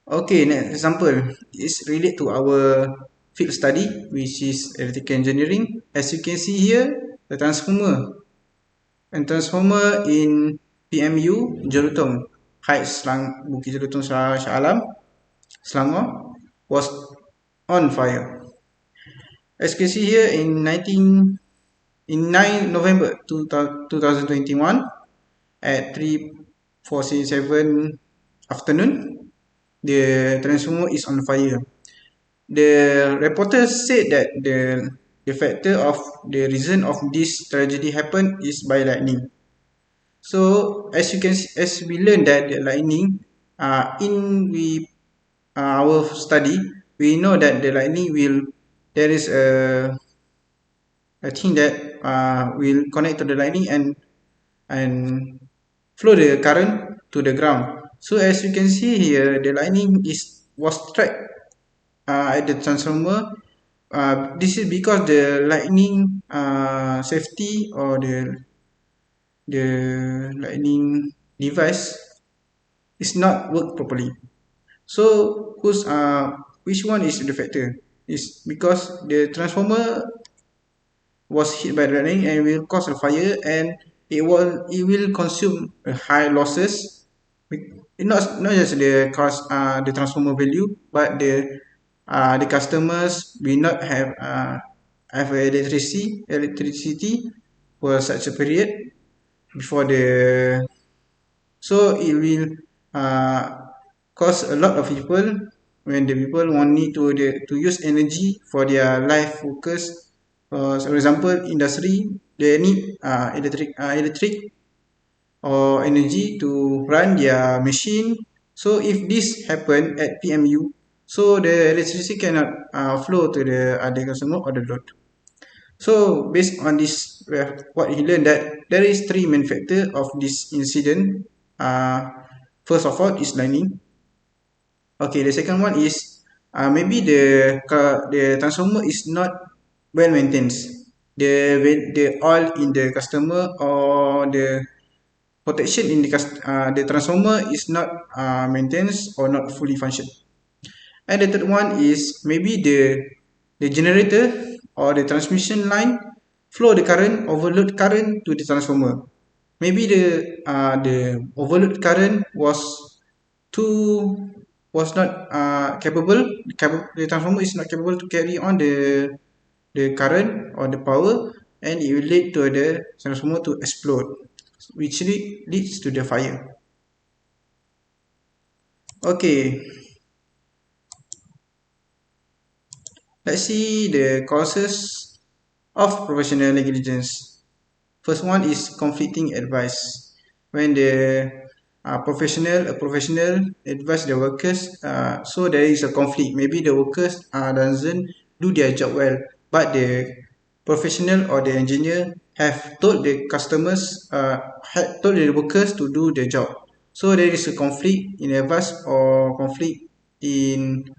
Okay, next example is related to our field study, which is electrical engineering. As you can see here, the transformer in PMU Jelutong Heights, Bukit Jelutong, Shah Alam, Selangor, was on fire. As you can see here, in 9 November 2021 at 3:47 afternoon, the transformer is on fire. The reporter said that the factor of the reason of this tragedy happened is by lightning. So as we learned that the lightning in our study, we know that the lightning there is a thing that will connect to the lightning and flow the current to the ground. So as you can see here, the lightning was struck at the transformer. This is because the lightning safety, or the lightning device is not work properly. So which one is the factor? Is because the transformer was hit by the lightning and will cause a fire, and it will consume high losses not just the cost, the transformer value, but the customers will not have electricity for such a period before the, so it will cost a lot of people when the people want need to use energy for their life focus. For example, industry, they need electric or energy to run their machine. So if this happen at PMU, so the electricity cannot flow to the other customer or the load. So based on this, what he learned that there is three main factor of this incident. First of all is lining. Okay, the second one is maybe the transformer is not well maintained. The oil in the customer or the protection in the transformer is not maintained or not fully function. And the third one is maybe the generator or the transmission line flow the current, overload current to the transformer. Maybe the overload current was not capable. The transformer is not capable to carry on the current or the power, and it will lead to the transformer to explode, which leads to the fire. Okay, let's see the causes of professional negligence. First one is conflicting advice. When a professional advise the workers, so there is a conflict. Maybe the workers doesn't do their job well, but the professional or the engineer have told the customers, had told the workers to do their job. So there is a conflict in advice or conflict in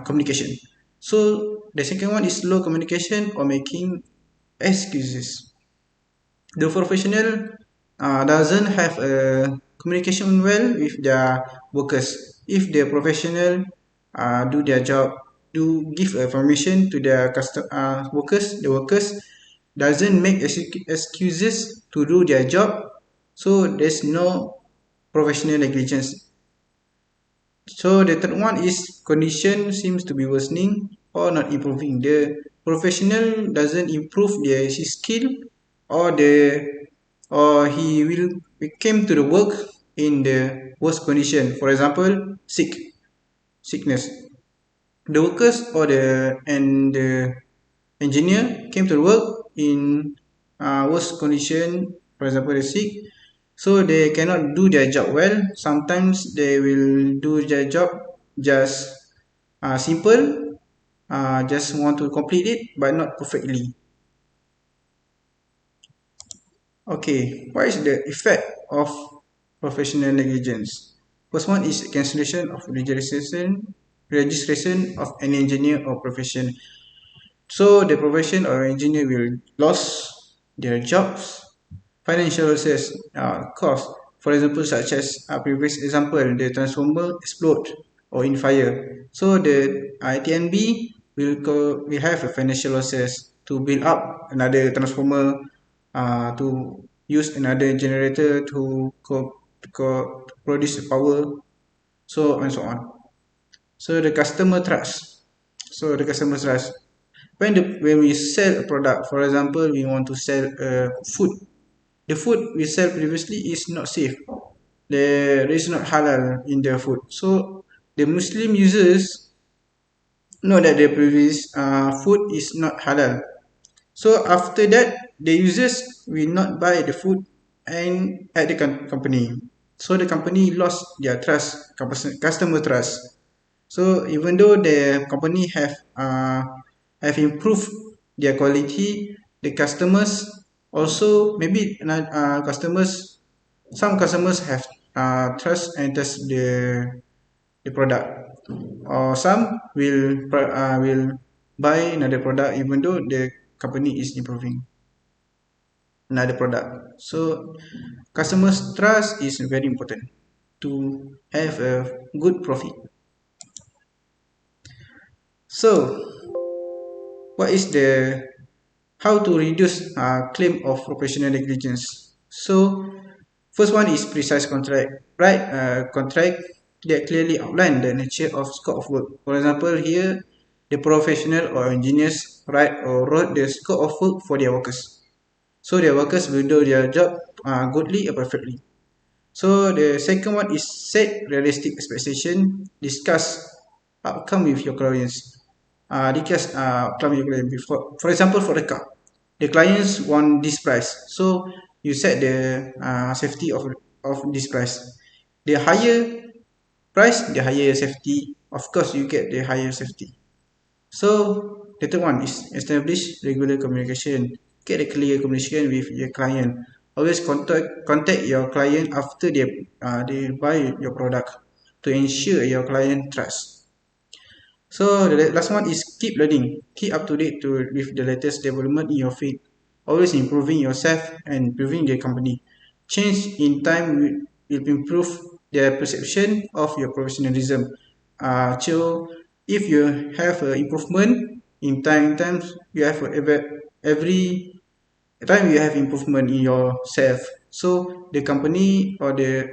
communication. So the second one is low communication or making excuses. The professional doesn't have a communication well with their workers. If the professional do their job, do give information to their workers, the workers doesn't make excuses to do their job, so there's no professional negligence. So the third one is condition seems to be worsening or not improving. The professional doesn't improve his skill, or he will came to the work in the worst condition. For example, sickness. The workers or the engineer came to work in worst condition. For example, the sick, so they cannot do their job well. Sometimes they will do their job just simple, just want to complete it but not perfectly. Okay, what is the effect of professional negligence? First one is cancellation of registration of an engineer or profession. So the profession or engineer will lose their jobs. Financial losses, cost. For example, such as previous example, the transformer explode or in fire. So the ITNB will have a financial losses to build up another transformer, to use another generator to produce power, so and so on. So the customer trust. So the customer trust. When we sell a product, for example, we want to sell food. The food we sell previously is not safe. There is not halal in the food. So the Muslim users know that the previous food is not halal. So after that, the users will not buy the food and at the company. So the company lost their trust, customer trust. So even though the company have improved their quality, the customers also maybe some customers have trust and trust the product, or some will buy another product even though the company is improving another product. So customers trust is very important to have a good profit. So what is how to reduce claim of professional negligence? So First one is precise contract, right? Contract that clearly outline the nature of scope of work. For example, here the professional or engineers wrote the scope of work for their workers, so their workers will do their job goodly or perfectly. So the second one is set realistic expectation, discuss outcome with your clients. Discuss outcome with your client before. For example, for the car, the clients want this price, so you set the safety of this price. The higher price, the higher safety. Of course, you get the higher safety. So the third one is establish regular communication. Get a clear communication with your client. Always contact your client after they buy your product to ensure your client trust. So the last one is keep learning. Keep up to date with the latest development in your field. Always improving yourself and improving the company. Change in time will improve the perception of your professionalism. So if you have an improvement in times you have every time you have improvement in yourself. So the company or the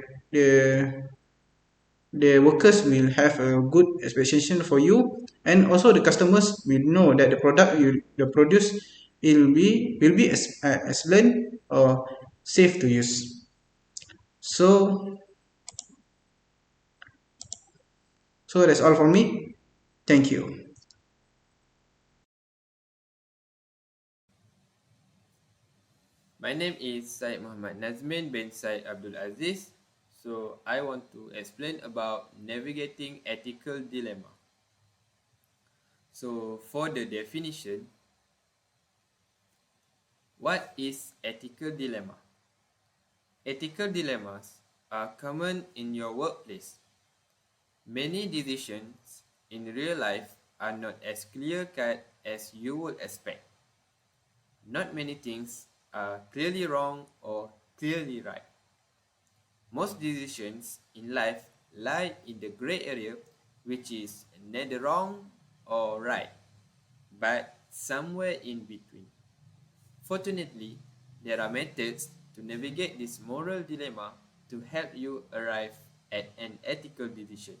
workers will have a good expectation for you, and also the customers will know that the product you produce will be excellent or safe to use. So that's all for me. Thank you. My name is Syed Muhammad Nazmin bin Syed Abdul Aziz. So I want to explain about navigating ethical dilemma. So for the definition, what is ethical dilemma? Ethical dilemmas are common in your workplace. Many decisions in real life are not as clear-cut as you would expect. Not many things are clearly wrong or clearly right. Most decisions in life lie in the gray area, which is neither wrong or right, but somewhere in between. Fortunately, there are methods to navigate this moral dilemma to help you arrive at an ethical decision.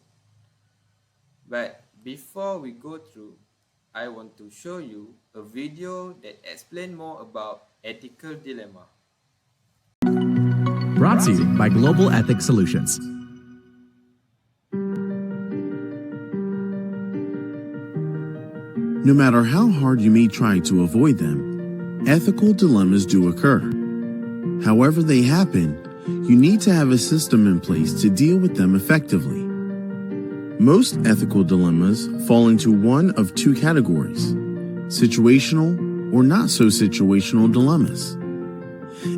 But before we go through, I want to show you a video that explains more about ethical dilemma. Brought to you by Global Ethics Solutions. No matter how hard you may try to avoid them, ethical dilemmas do occur. However they happen, you need to have a system in place to deal with them effectively. Most ethical dilemmas fall into one of two categories: situational or not so situational dilemmas.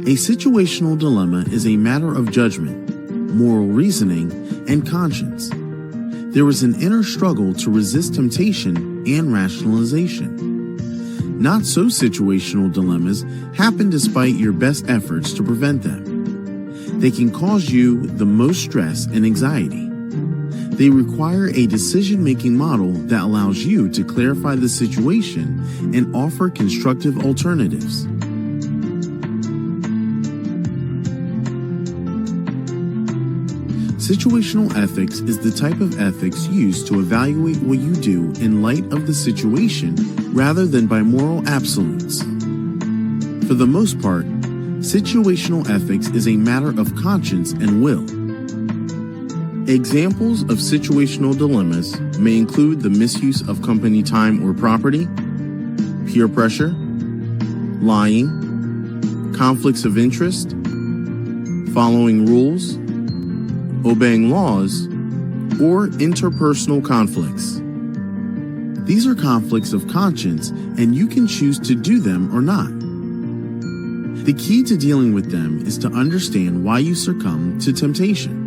A situational dilemma is a matter of judgment, moral reasoning, and conscience. There is an inner struggle to resist temptation and rationalization. Not so situational dilemmas happen despite your best efforts to prevent them. They can cause you the most stress and anxiety. They require a decision-making model that allows you to clarify the situation and offer constructive alternatives. Situational ethics is the type of ethics used to evaluate what you do in light of the situation rather than by moral absolutes. For the most part, situational ethics is a matter of conscience and will. Examples of situational dilemmas may include the misuse of company time or property, peer pressure, lying, conflicts of interest, following rules, obeying laws, or interpersonal conflicts. These are conflicts of conscience, and you can choose to do them or not. The key to dealing with them is to understand why you succumb to temptation.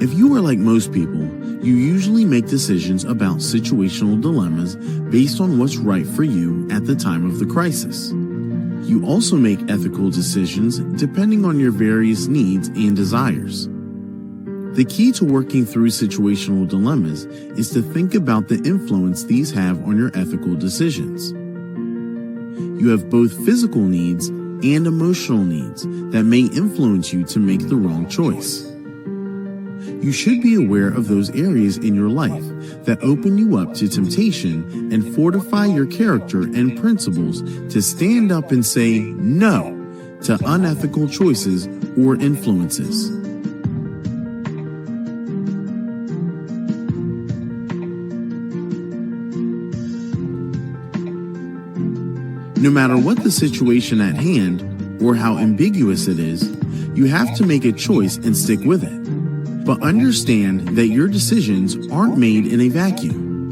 If you are like most people, you usually make decisions about situational dilemmas based on what's right for you at the time of the crisis. You also make ethical decisions depending on your various needs and desires. The key to working through situational dilemmas is to think about the influence these have on your ethical decisions. You have both physical needs and emotional needs that may influence you to make the wrong choice. You should be aware of those areas in your life that open you up to temptation and fortify your character and principles to stand up and say no to unethical choices or influences. No matter what the situation at hand or how ambiguous it is, you have to make a choice and stick with it. But understand that your decisions aren't made in a vacuum.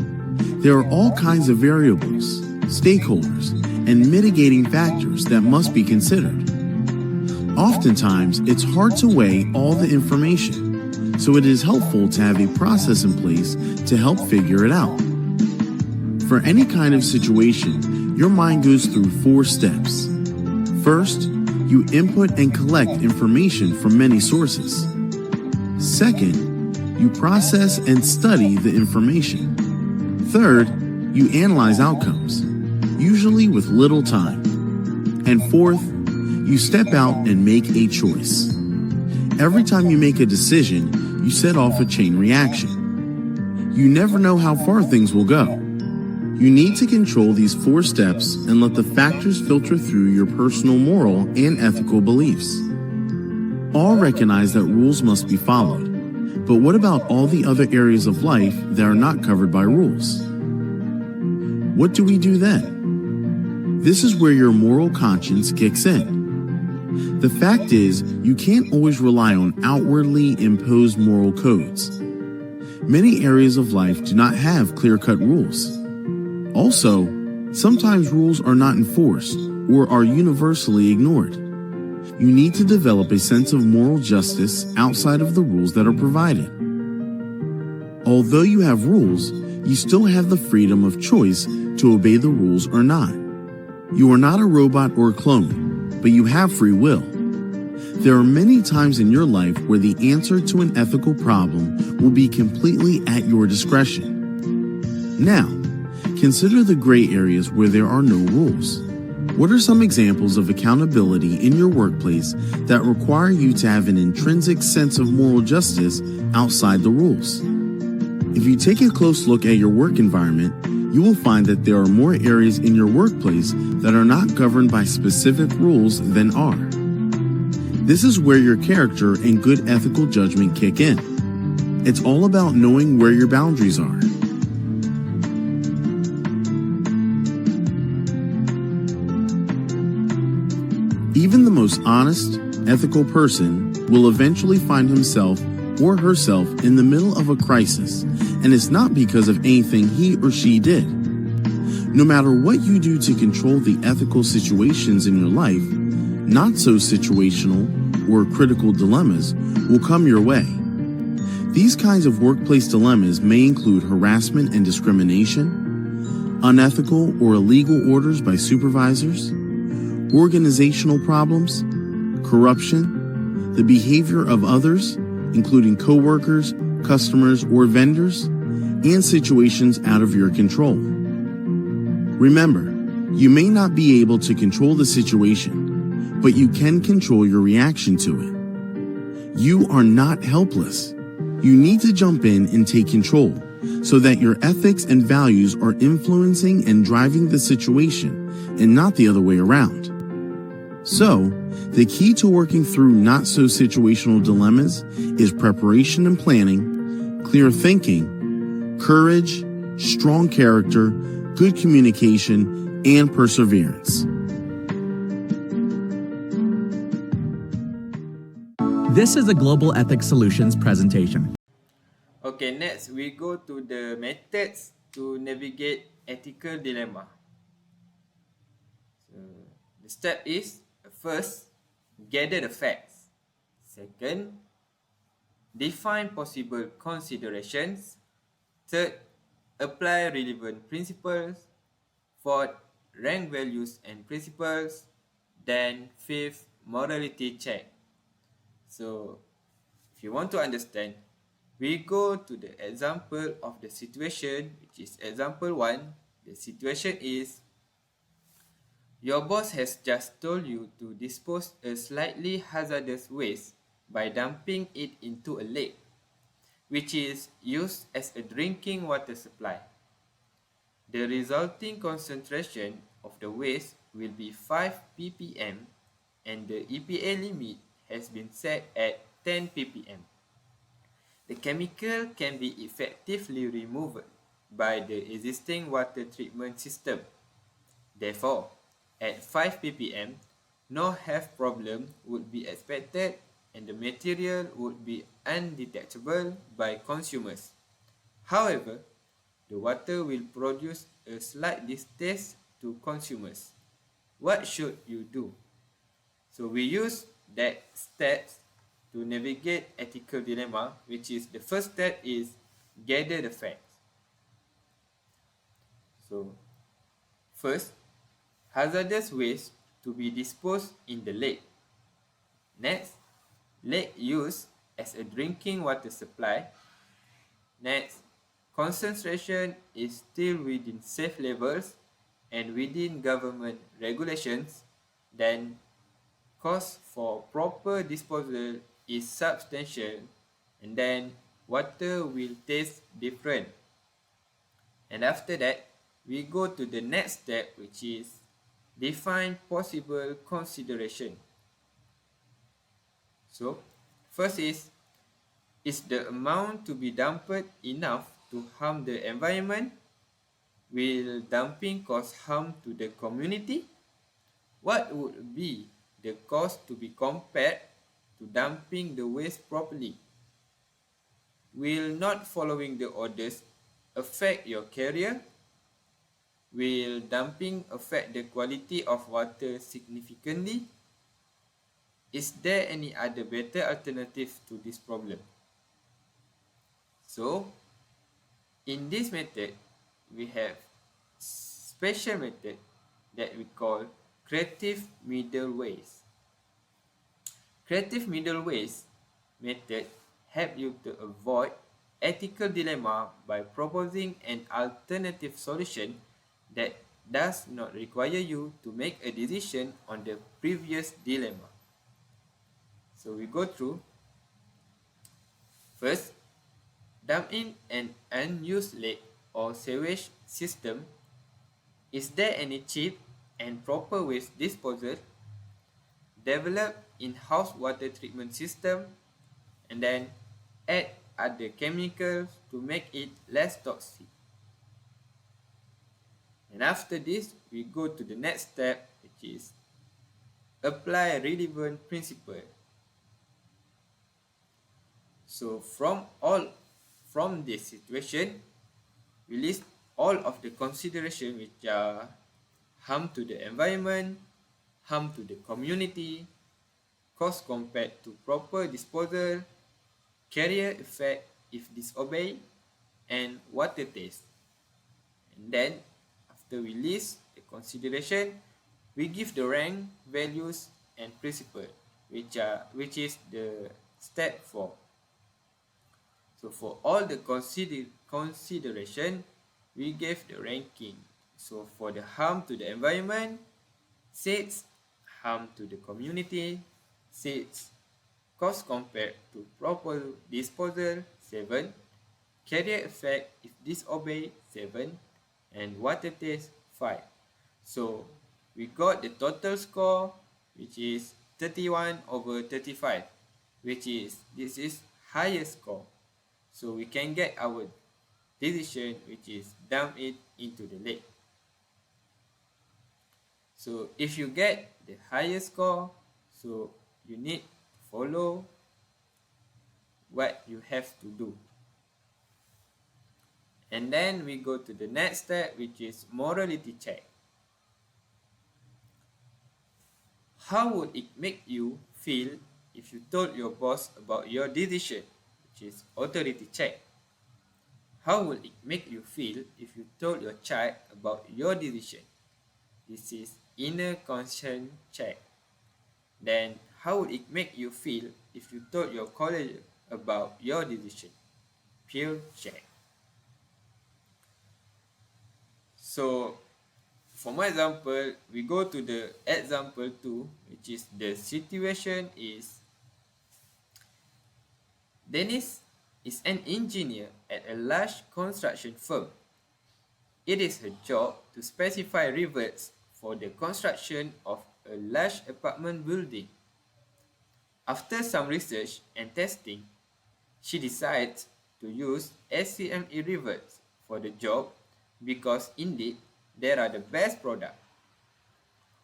There are all kinds of variables, stakeholders, and mitigating factors that must be considered. Oftentimes, it's hard to weigh all the information, so it is helpful to have a process in place to help figure it out. For any kind of situation, your mind goes through 4 steps. First, you input and collect information from many sources. Second, you process and study the information. Third, you analyze outcomes, usually with little time. And fourth, you step out and make a choice. Every time you make a decision, you set off a chain reaction. You never know how far things will go. You need to control these 4 steps and let the factors filter through your personal moral and ethical beliefs. All recognize that rules must be followed, but what about all the other areas of life that are not covered by rules? What do we do then? This is where your moral conscience kicks in. The fact is, you can't always rely on outwardly imposed moral codes. Many areas of life do not have clear-cut rules. Also, sometimes rules are not enforced or are universally ignored. You need to develop a sense of moral justice outside of the rules that are provided. Although you have rules, you still have the freedom of choice to obey the rules or not. You are not a robot or a clone, but you have free will. There are many times in your life where the answer to an ethical problem will be completely at your discretion. Now, consider the gray areas where there are no rules. What are some examples of accountability in your workplace that require you to have an intrinsic sense of moral justice outside the rules? If you take a close look at your work environment, you will find that there are more areas in your workplace that are not governed by specific rules than are. This is where your character and good ethical judgment kick in. It's all about knowing where your boundaries are. Even the most honest, ethical person will eventually find himself or herself in the middle of a crisis, and it's not because of anything he or she did. No matter what you do to control the ethical situations in your life, not so situational or critical dilemmas will come your way. These kinds of workplace dilemmas may include harassment and discrimination, unethical or illegal orders by supervisors, organizational problems, corruption, the behavior of others, including coworkers, customers, or vendors, and situations out of your control. Remember, you may not be able to control the situation, but you can control your reaction to it. You are not helpless. You need to jump in and take control so that your ethics and values are influencing and driving the situation and not the other way around. So, the key to working through not-so-situational dilemmas is preparation and planning, clear thinking, courage, strong character, good communication, and perseverance. This is a Global Ethics Solutions presentation. Okay, next we go to the methods to navigate ethical dilemma. So, the step is, first, gather the facts. Second, define possible considerations. Third, apply relevant principles. Fourth, rank values and principles. Then fifth, morality check. So, if you want to understand, we go to the example of the situation, which is example 1. The situation is, Your boss has just told you to dispose a slightly hazardous waste by dumping it into a lake, which is used as a drinking water supply. The resulting concentration of the waste will be 5 ppm and the EPA limit has been set at 10 ppm. The chemical can be effectively removed by the existing water treatment system. Therefore, at 5 ppm, no health problem would be expected and the material would be undetectable by consumers. However, the water will produce a slight distaste to consumers. What should you do? So we use that steps to navigate ethical dilemma, which is the first step is gather the facts. So first, hazardous waste to be disposed in the lake. Next, lake used as a drinking water supply. Next, concentration is still within safe levels and within government regulations. Then, cost for proper disposal is substantial, and then water will taste different. And after that, we go to the next step, which is define possible consideration. So, first is the amount to be dumped enough to harm the environment? Will dumping cause harm to the community? What would be the cost to be compared to dumping the waste properly? Will not following the orders affect your career? Will dumping affect the quality of water significantly? Is there any other better alternative to this problem? So, in this method, we have special method that we call creative middle ways. Creative middle ways method help you to avoid ethical dilemma by proposing an alternative solution that does not require you to make a decision on the previous dilemma. So we go through. First, dump in an unused lake or sewage system. Is there any cheap and proper waste disposal? Develop in-house water treatment system and then add other chemicals to make it less toxic. And after this, we go to the next step, which is apply relevant principle. So from this situation, we list all of the considerations which are harm to the environment, harm to the community, cost compared to proper disposal, carrier effect if disobeyed, and water taste. And then, after we list the consideration, we give the rank, values, and principle, which is the step 4. So for all the consideration, we gave the ranking. So for the harm to the environment, 6, harm to the community, 6, cost compared to proper disposal, 7, carrier effect if disobeyed, 7, and water taste, 5. So we got the total score, which is 31 over 35, this is highest score. So we can get our decision, which is dump it into the lake. So if you get the highest score, so you need to follow what you have to do. And then we go to the next step, which is morality check. How would it make you feel if you told your boss about your decision, which is authority check? How would it make you feel if you told your child about your decision? This is inner conscience check. Then how would it make you feel if you told your colleague about your decision? Peer check. So for my example, we go to the example 2, which is the situation is Dennis is an engineer at a large construction firm. It is her job to specify rivets for the construction of a large apartment building. After some research and testing, she decides to use SCME rivets for the job because indeed they are the best product.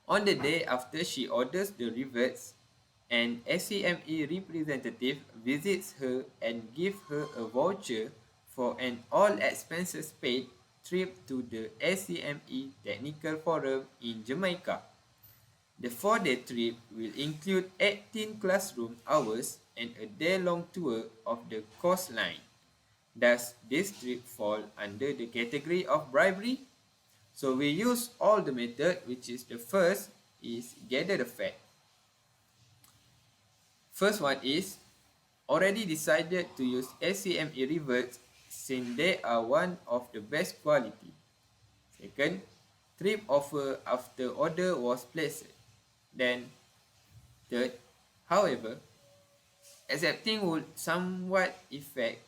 On the day after she orders the rivets, an SCME representative visits her and gives her a voucher for an all expenses paid trip to the SCME Technical Forum in Jamaica. The 4-day trip will include 18 classroom hours and a day-long tour of the coastline. Does this trip fall under the category of bribery? So we use all the method, which is the first is gather the fact. First one is already decided to use SCME rivets since they are one of the best quality. Second, trip offer after order was placed. Then, third, however, accepting would somewhat affect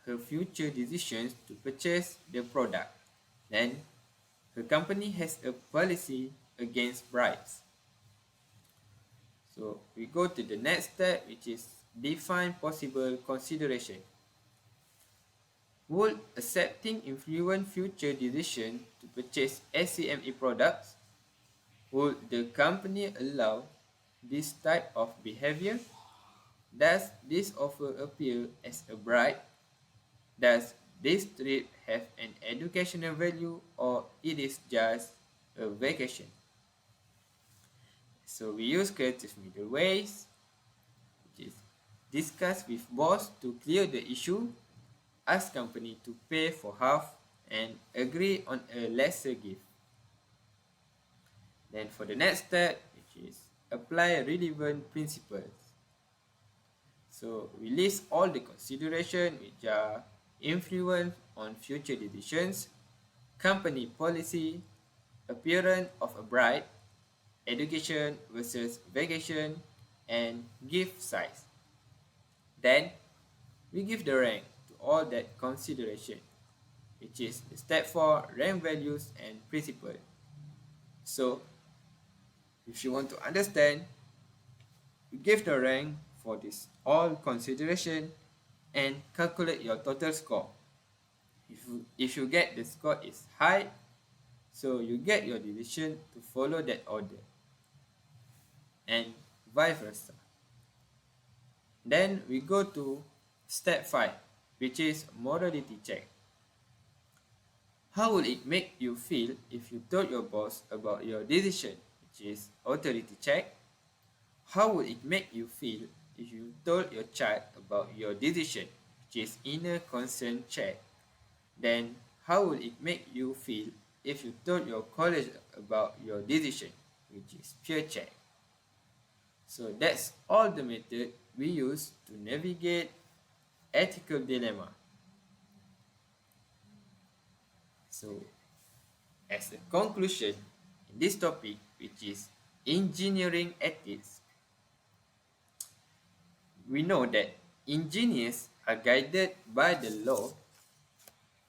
her future decisions to purchase the product. Then, her company has a policy against bribes. So, we go to the next step, which is define possible consideration. Would accepting influence future decision to purchase SCME products? Would the company allow this type of behavior? Does this offer appear as a bribe? Does this trip have an educational value or it is just a vacation? So we use creative middle ways, which is discuss with boss to clear the issue, ask company to pay for half, and agree on a lesser gift. Then for the next step, which is apply relevant principles. So we list all the considerations which are influence on future decisions, company policy, appearance of a bride, education versus vacation, and gift size. Then we give the rank to all that consideration, which is the step 4, rank values and principle. So if you want to understand, you give the rank for this all consideration and calculate your total score. If you get the score is high, so you get your decision to follow that order, and vice versa. Then we go to step 5, which is morality check. How will it make you feel if you told your boss about your decision, which is authority check? How would it make you feel if you told your child about your decision, which is inner concern check? Then how would it make you feel if you told your colleague about your decision, which is peer check? So that's all the method we use to navigate ethical dilemma. So as a conclusion in this topic, which is engineering ethics, we know that engineers are guided by the law,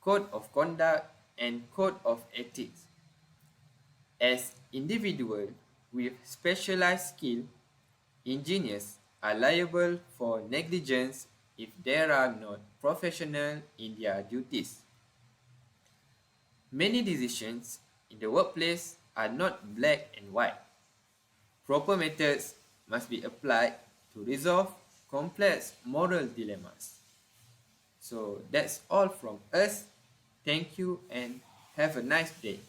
code of conduct, and code of ethics. As individuals with specialized skill, engineers are liable for negligence if they are not professional in their duties. Many decisions in the workplace are not black and white. Proper methods must be applied to resolve complex moral dilemmas. So that's all from us. Thank you and have a nice day.